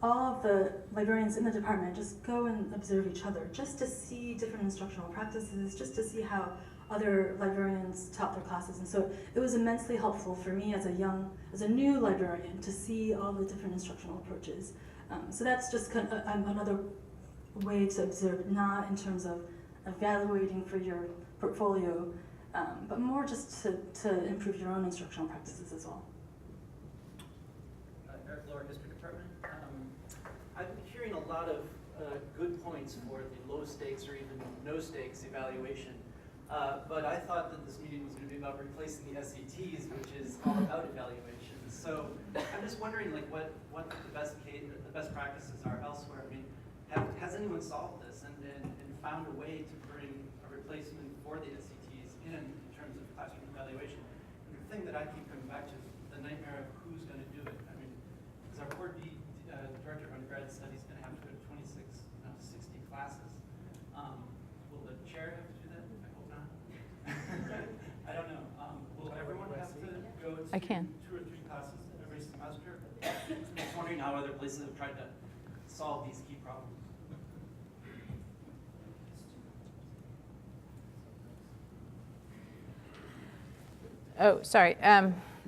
all of the librarians in the department just go and observe each other, just to see different instructional practices, just to see how other librarians taught their classes. And so it was immensely helpful for me as a new librarian to see all the different instructional approaches. So that's just kind of, another way to observe it, not in terms of evaluating for your portfolio, but more just to improve your own instructional practices as well.
Eric Lower District Department. I've been hearing a lot of good points for the low stakes or even no stakes evaluation, but I thought that this meeting was going to be about replacing the SATs, which is all about evaluation. So I'm just wondering, like, what the best practices are elsewhere. I mean, has anyone solved this and found a way to bring a replacement for the SATs in terms of classroom evaluation? And the thing that I keep coming back to is the nightmare of who's going to do it. I mean, because our board director of undergrad studies is going to have to go to 60 classes. Will the chair have to do that? I hope not. I don't know. Will everyone have to go to 2 or 3 classes every semester. I'm just wondering how other places have tried to solve these key problems.
Oh, sorry.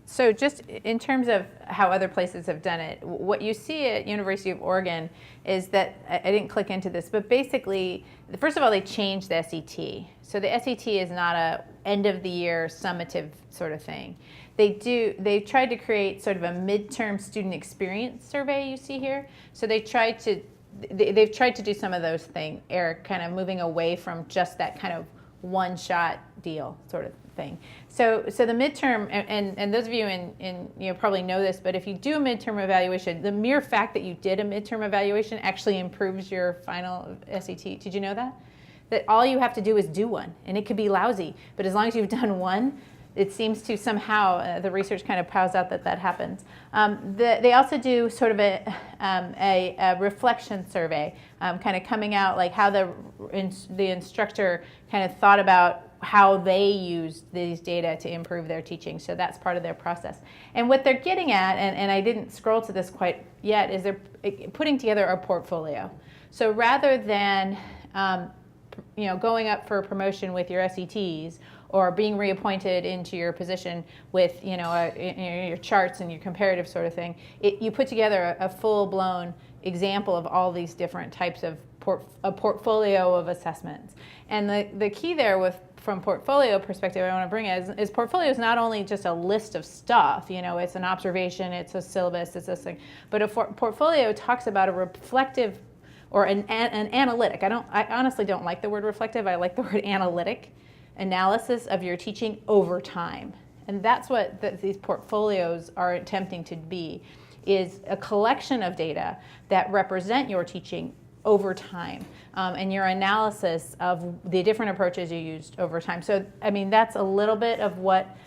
So just in terms of how other places have done it, what you see at University of Oregon is that, I didn't click into this, but basically, first of all, they changed the SET. So the SET is not a end of the year summative sort of thing. They've tried to create sort of a midterm student experience survey you see here. So they've tried to do some of those things, Eric, kind of moving away from just that kind of one-shot deal sort of thing. So the midterm, and those of you in probably know this, but if you do a midterm evaluation, the mere fact that you did a midterm evaluation actually improves your final SAT. Did you know that? That all you have to do is do one, and it could be lousy, but as long as you've done one, it seems to somehow, the research kind of pals out that happens. They also do sort of a reflection survey, kind of coming out like how the instructor kind of thought about how they used these data to improve their teaching. So that's part of their process. And what they're getting at, and I didn't scroll to this quite yet, is they're putting together a portfolio. So rather than going up for promotion with your SETs, or being reappointed into your position with your charts and your comparative sort of thing, you put together a full-blown example of all these different types of a portfolio of assessments. And the key there from portfolio perspective I want to bring is portfolio is not only just a list of stuff, it's an observation, it's a syllabus, it's this thing, but a portfolio talks about a reflective or an analytic. I honestly don't like the word reflective, I like the word analytic analysis of your teaching over time. And that's what these portfolios are attempting to be, is a collection of data that represent your teaching over time, and your analysis of the different approaches you used over time. So, that's a little bit of what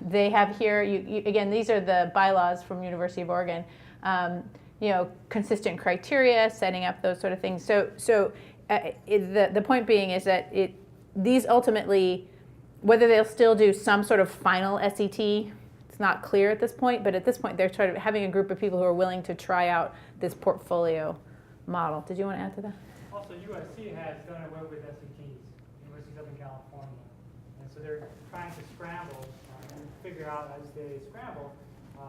they have here. Again, these are the bylaws from University of Oregon. Consistent criteria, setting up those sort of things. So the point being is that these ultimately, whether they'll still do some sort of final SET, it's not clear at this point, but at this point they're sort of having a group of people who are willing to try out this portfolio model. Did you want to add to that?
Also, USC has done away with SETs, University of Southern California. And so they're trying to scramble and figure out as they scramble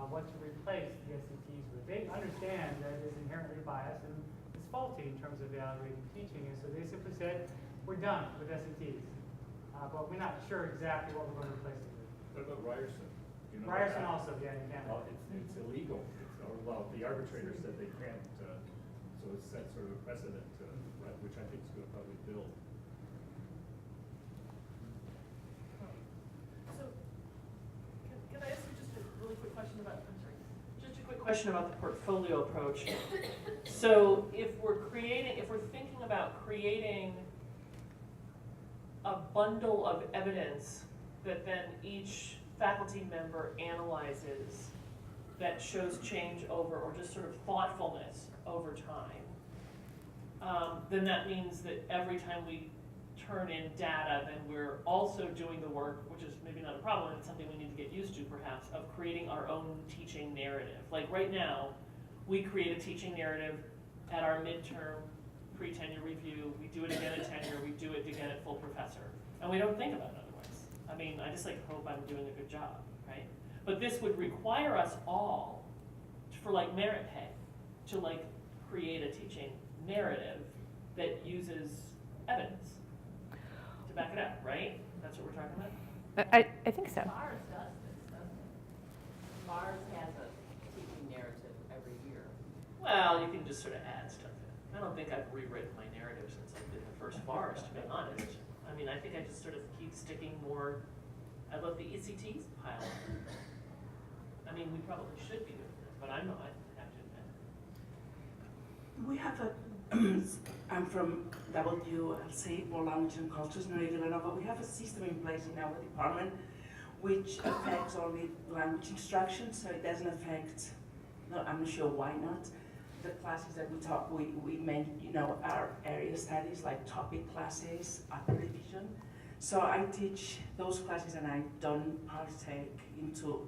what to replace the SETs with. They understand that it is inherently biased and it's faulty in terms of evaluating teaching. And so they simply said, we're done with SATs, but we're not sure exactly what we're going to replace it with.
What about Ryerson?
Ryerson also, yeah, in Canada.
Well, it's illegal. The arbitrator said they can't, so it's set sort of a precedent, which I think is going to probably build.
So, can I ask you just a really quick question about, just a quick question about the portfolio approach. So if we're thinking about creating a bundle of evidence that then each faculty member analyzes that shows change over, or just sort of thoughtfulness over time, then that means that every time we turn in data, then we're also doing the work, which is maybe not a problem, it's something we need to get used to perhaps, of creating our own teaching narrative. Like right now, we create a teaching narrative at our midterm pre-tenure review, we do it again at tenure, we do it again at full professor. And we don't think about it otherwise. I just hope I'm doing a good job, right? But this would require us all, for merit pay, to create a teaching narrative that uses evidence to back it up, right? That's what we're talking about?
I think so.
Mars does this, doesn't it? Mars has a teaching narrative every year.
Well, you can just sort of add stuff in. I don't think I've rewritten my narrative since I did the first Mars, to be honest. I think I just sort of keep sticking more. I love the ECTs pile on. We probably should be doing this, but I'm not, I have to admit.
We have I'm from WLC, World Language and Cultures, Marie Villanova. We have a system in place in our department which affects only language instruction, so it doesn't affect, I'm not sure why not. The classes that we taught, we made, our area studies like topic classes, upper division. So I teach those classes and I don't partake into,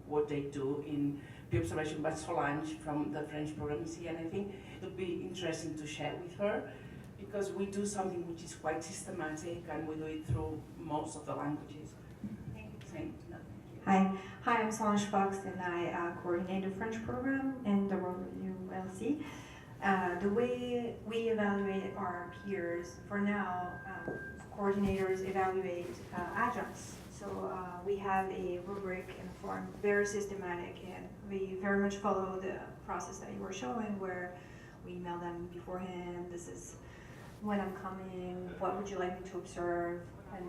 what they do in the observation, but Solange from the French program is here, and I think it would be interesting to share with her, because we do something which is quite systematic and we do it through most of the languages. Thank you.
Hi, I'm Solange Fox, and I coordinate the French program in the World ULC. The way we evaluate our peers, for now, coordinators evaluate adjuncts. So we have a rubric and form, very systematic, and we very much follow the process that you were showing, where we email them beforehand. This is when I'm coming, what would you like me to observe, and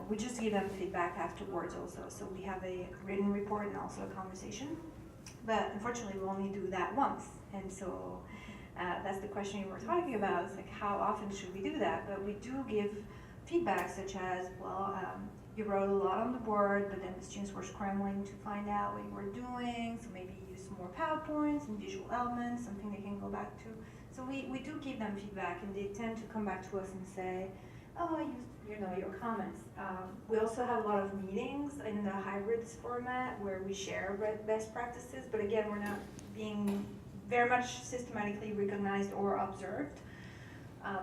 we just give them feedback afterwards also. So we have a written report and also a conversation, but unfortunately we only do that once, and so that's the question you were talking about. It's like, how often should we do that? But we do give feedback such as, well, you wrote a lot on the board, but then the students were scrambling to find out what you were doing, so maybe use some more PowerPoints and visual elements, something they can go back to. So we do give them feedback, and they tend to come back to us and say, oh, I used your comments. We also have a lot of meetings in the hybrids format where we share best practices, but again, we're not being very much systematically recognized or observed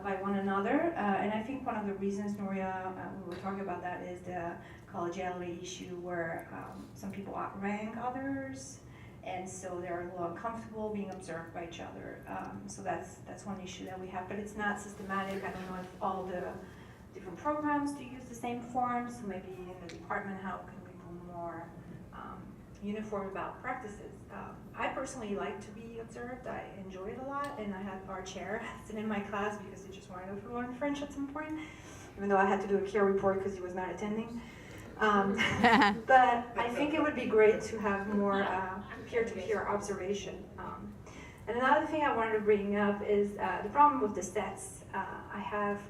by one another. And I think one of the reasons, Nuria, we were talking about that, is the collegiality issue, where some people outrank others, and so they're a little uncomfortable being observed by each other. So that's one issue that we have, but it's not systematic. I don't know if all the different programs do use the same forms, so maybe in the department, how can we be more uniform about practices? I personally like to be observed. I enjoy it a lot, and I had our chair sit in my class because he just wanted to learn French at some point, even though I had to do a care report because he was not attending. But I think it would be great to have more peer-to-peer observation. And another thing I wanted to bring up is the problem with the sets. I have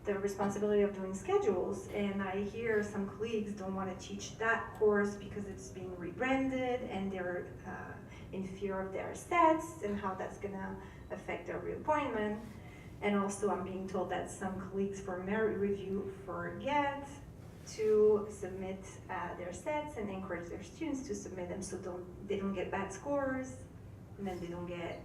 the responsibility of doing schedules, and I hear some colleagues don't want to teach that course because it's being rebranded, and they're in fear of their sets and how that's going to affect their reappointment. And also I'm being told that some colleagues for merit review forget to submit their sets and encourage their students to submit them, so they don't get bad scores, and then they don't get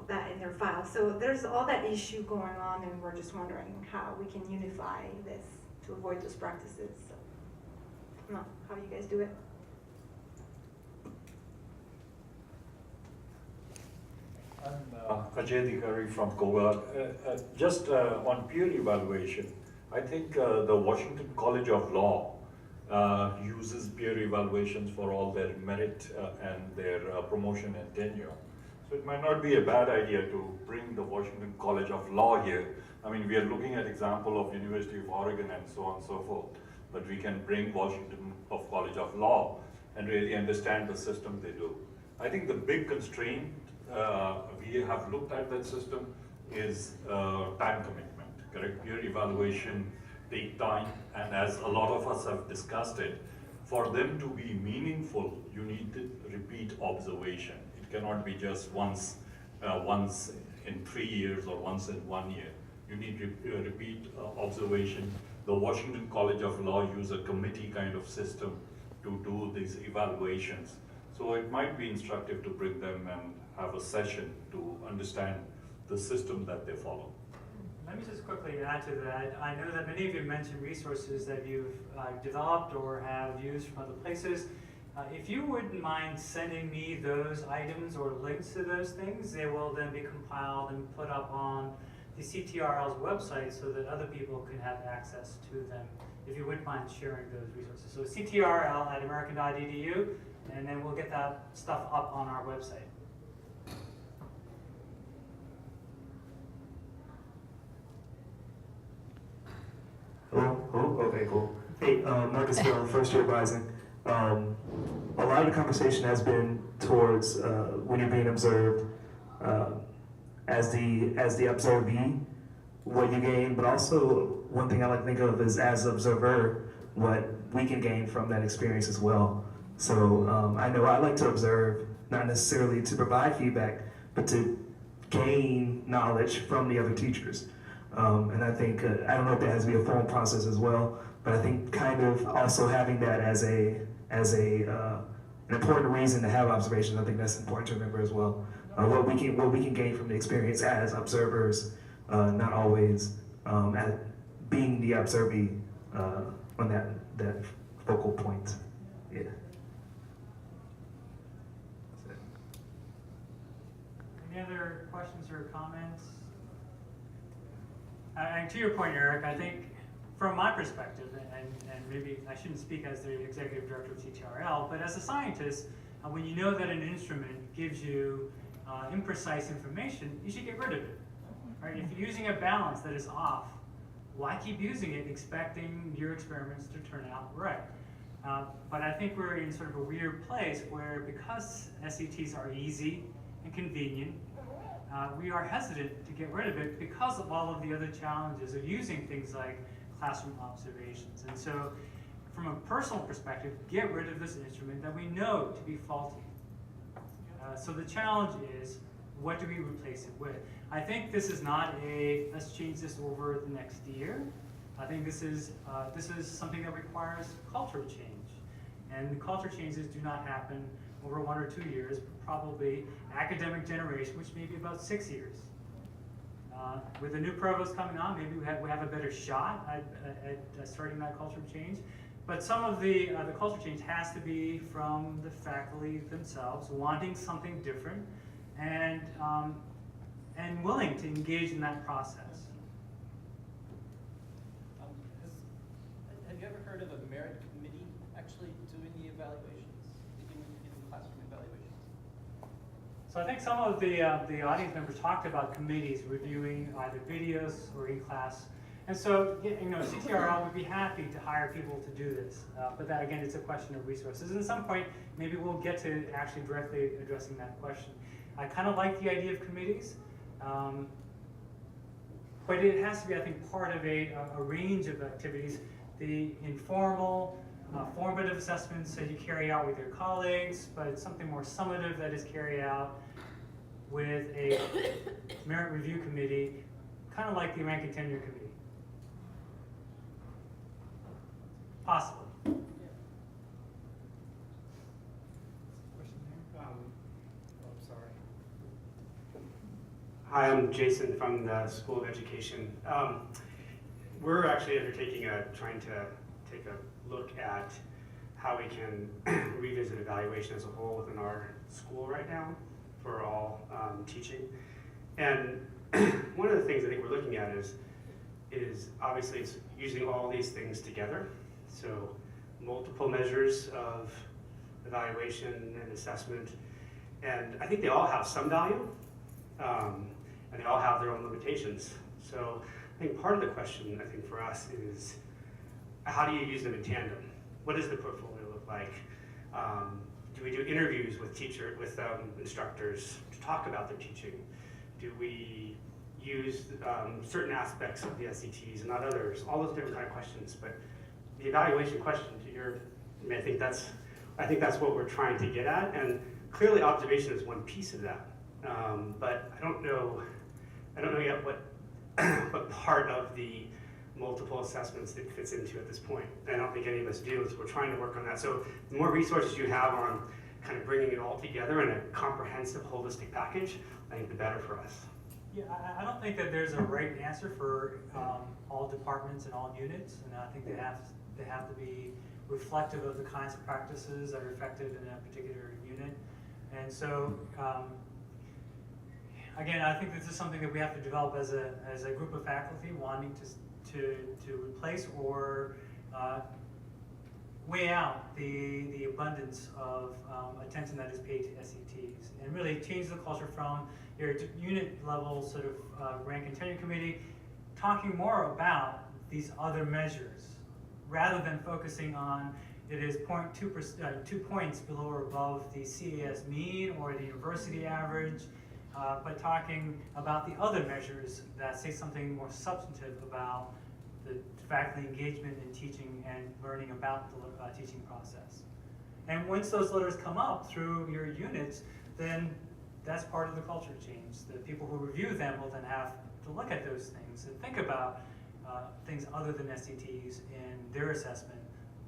that in their file. So there's all that issue going on, and we're just wondering how we can unify this to avoid those practices. So, I don't know how you guys do it.
I'm Ajay Dikari from COA. Just on peer evaluation, I think the Washington College of Law uses peer evaluations for all their merit and their promotion and tenure. So it might not be a bad idea to bring the Washington College of Law here. I mean, we are looking at example of University of Oregon and so on and so forth, but we can bring Washington College of Law and really understand the system they do. I think the big constraint we have looked at that system is time commitment, correct? Peer evaluation take time, and as a lot of us have discussed it, for them to be meaningful, you need to repeat observation. Cannot be just once in 3 years or once in 1 year. You need repeat observation. The Washington College of Law use a committee kind of system to do these evaluations. So it might be instructive to bring them and have a session to understand the system that they follow.
Let me just quickly add to that. I know that many of you mentioned resources that you've developed or have used from other places. If you wouldn't mind sending me those items or links to those things, they will then be compiled and put up on the CTRL's website so that other people can have access to them. If you wouldn't mind sharing those resources. So CTRL@american.edu, and then we'll get that stuff up on our website.
Hello? Okay, cool. Hey, Marcus Gill, first year advising. A lot of the conversation has been towards when you're being observed as the observee, what you gain, but also one thing I like to think of is as observer, what we can gain from that experience as well. So I know I like to observe, not necessarily to provide feedback, but to gain knowledge from the other teachers. And I think, I don't know if that has to be a formal process as well, but I think kind of also having that as an important reason to have observations, I think that's important to remember as well. What we can gain from the experience as observers, not always at being the observee on that focal point. Yeah.
Any other questions or comments? And to your point, Eric, I think from my perspective, and maybe I shouldn't speak as the executive director of CTRL, but as a scientist, when you know that an instrument gives you imprecise information, you should get rid of it. Right? If you're using a balance that is off, why keep using it expecting your experiments to turn out right? But I think we're in sort of a weird place where, because SETs are easy and convenient, we are hesitant to get rid of it because of all of the other challenges of using things like classroom observations. And so from a personal perspective, get rid of this instrument that we know to be faulty. So the challenge is, what do we replace it with? I think this is not a, let's change this over the next year. I think this is something that requires cultural change. And the culture changes do not happen over 1 or 2 years, but probably academic generation, which may be about 6 years. With the new provost coming on, maybe we have a better shot at starting that culture change. But some of the culture change has to be from the faculty themselves, wanting something different, and willing to engage in that process.
Have you ever heard of a merit committee actually doing the evaluations, giving classroom evaluations?
So I think some of the audience members talked about committees reviewing either videos or in-class. And so, you know, CTRL would be happy to hire people to do this. But that, again, it's a question of resources. And at some point, maybe we'll get to actually directly addressing that question. I kind of like the idea of committees. But it has to be, I think, part of a range of activities. The informal, formative assessments that you carry out with your colleagues, but it's something more summative that is carried out with a merit review committee, kind of like the rank and tenure committee. Possibly.
Hi, I'm Jason from the School of Education. We're actually undertaking trying to take a look at how we can revisit evaluation as a whole within our school right now for all teaching. And one of the things I think we're looking at is obviously it's using all these things together. So multiple measures of evaluation and assessment. And I think they all have some value. And they all have their own limitations. So I think part of the question, I think for us is, how do you use them in tandem? What does the portfolio look like? Do we do interviews with instructors to talk about their teaching? Do we use certain aspects of the SETs and not others? All those different kind of questions. But the evaluation question, I think that's what we're trying to get at. And clearly observation is one piece of that. But I don't know yet what part of the multiple assessments it fits into at this point. I don't think any of us do, so we're trying to work on that. So the more resources you have on kind of bringing it all together in a comprehensive, holistic package, I think the better for us.
Yeah, I don't think that there's a right answer for all departments and all units, and I think they have to be reflective of the kinds of practices that are effective in a particular unit. And so, again, I think this is something that we have to develop as a group of faculty wanting to replace or weigh out the abundance of attention that is paid to SETs, and really change the culture from your unit level sort of rank and tenure committee talking more about these other measures rather than focusing on it is 2 points below or above the CAS mean or the university average, but talking about the other measures that say something more substantive about the faculty engagement in teaching and learning about the teaching process. And once those letters come up through your units, then that's part of the culture change. The people who review them will then have to look at those things and think about things other than SATs in their assessment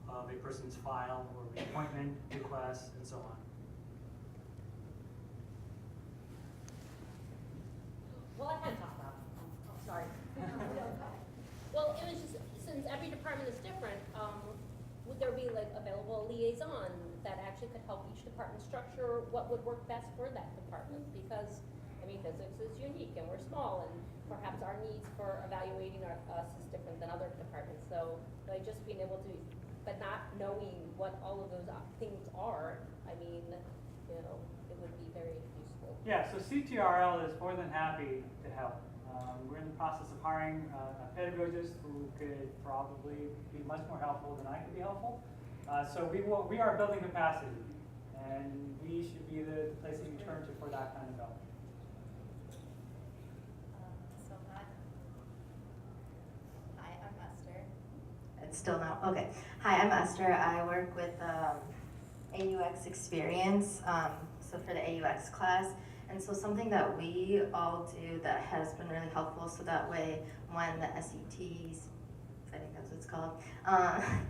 of a person's file or reappointment request and so on.
Well, I can talk about it. Oh, sorry. Well, it was just, since every department is different, would there be like available liaison that actually could help each department structure what would work best for that department? Because, I mean, physics is unique and we're small and perhaps our needs for evaluating us is different than other departments. So, like, just being able to, but not knowing what all of those things are, I mean, you know, it would be very useful.
Yeah, so CTRL is more than happy to help. We're in the process of hiring a pedagogist who could probably be much more helpful than I could be helpful. So we are building capacity, and we should be the place that you turn to for that kind of help.
Hi, I'm Esther. It's still not, okay. Hi, I'm Esther. I work with AUX Experience, so for the AUX class. And so something that we all do that has been really helpful, so that way when the SETs, I think that's what it's called,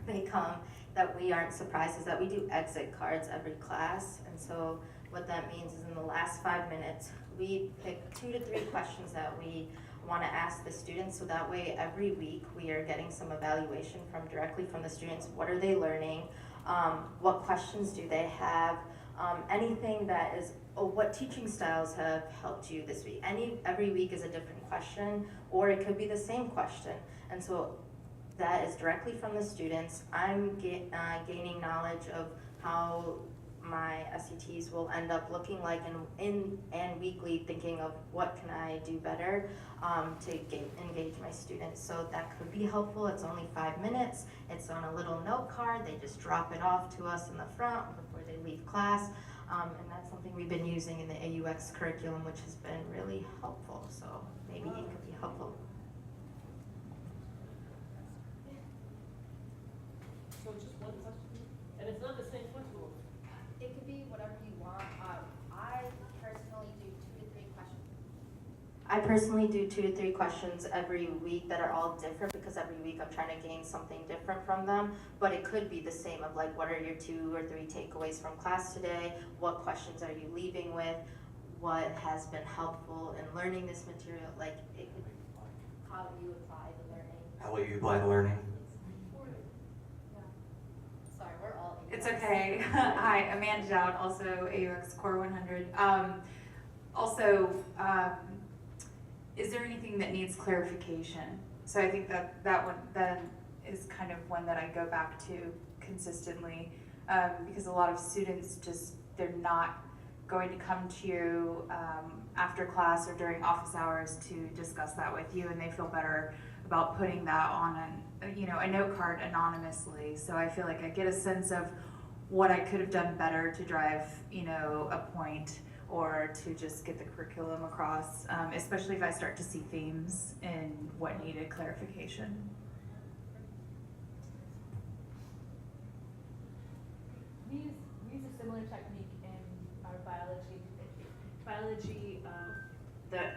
they come, that we aren't surprised, is that we do exit cards every class. And so what that means is in the last 5 minutes, we pick 2 to 3 questions that we want to ask the students, so that way every week we are getting some evaluation directly from the students. What are they learning? What questions do they have? Anything that is, what teaching styles have helped you this week? Every week is a different question, or it could be the same question. And so that is directly from the students. I'm gaining knowledge of how my SETs will end up looking like, and weekly thinking of what can I do better to engage my students. So that could be helpful. It's only 5 minutes. It's on a little note card. They just drop it off to us in the front before they leave class. And that's something we've been using in the AUX curriculum, which has been really helpful. So maybe it could be helpful.
So just one question, and it's not the same question.
It could be whatever you want. I personally do 2 to 3 questions. I personally do 2 to 3 questions every week that are all different, because every week I'm trying to gain something different from them. But it could be the same of like, what are your 2 or 3 takeaways from class today? What questions are you leaving with? What has been helpful in learning this material? Like, it could be how you apply the learning.
How will you apply the learning?
Sorry, we're all.
It's okay. Hi, Amanda Dowd, also AUX Core 100. Is there anything that needs clarification? So I think that one then is kind of one that I go back to consistently, because a lot of students they're not going to come to you after class or during office hours to discuss that with you, and they feel better about putting that on a note card anonymously. So I feel like I get a sense of what I could have done better to drive, a point, or to just get the curriculum across, especially if I start to see themes in what needed clarification.
We use a similar technique in our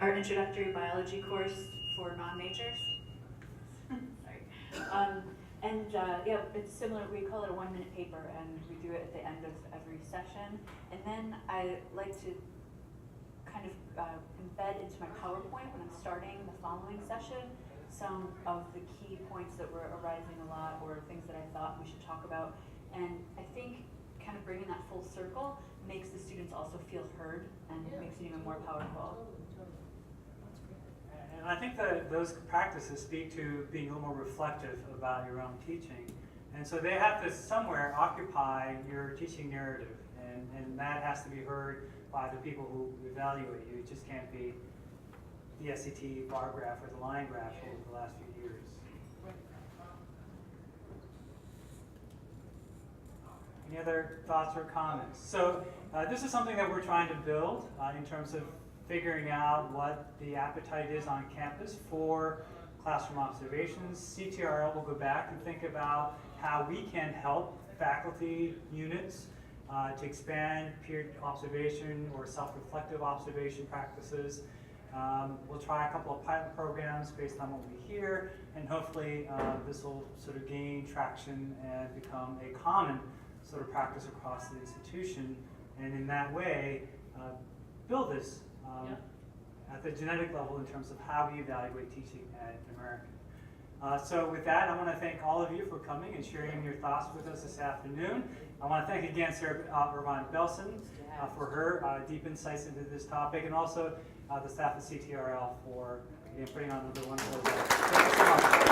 our introductory biology course for non-majors. Sorry. Yeah, it's similar. We call it a 1-minute paper, and we do it at the end of every session. And then I like to kind of embed into my PowerPoint when I'm starting the following session some of the key points that were arising a lot, or things that I thought we should talk about. And I think kind of bringing that full circle makes the students also feel heard, and makes it even more powerful.
And I think that those practices speak to being a little more reflective about your own teaching. And so they have to somewhere occupy your teaching narrative, and that has to be heard by the people who evaluate you. It just can't be the SAT bar graph or the line graph over the last few years. Any other thoughts or comments? So this is something that we're trying to build in terms of figuring out what the appetite is on campus for classroom observations. CTRL will go back and think about how we can help faculty units to expand peer observation or self-reflective observation practices. We'll try a couple of pilot programs based on what we hear, and hopefully this will sort of gain traction and become a common sort of practice across the institution, and in that way build this at the genetic level in terms of how we evaluate teaching at American. So with that, I want to thank all of you for coming and sharing your thoughts with us this afternoon. I want to thank again Sarah Irvine Belson for her deep insights into this topic, and also the staff at CTRL for putting on another wonderful event. Thank you so much.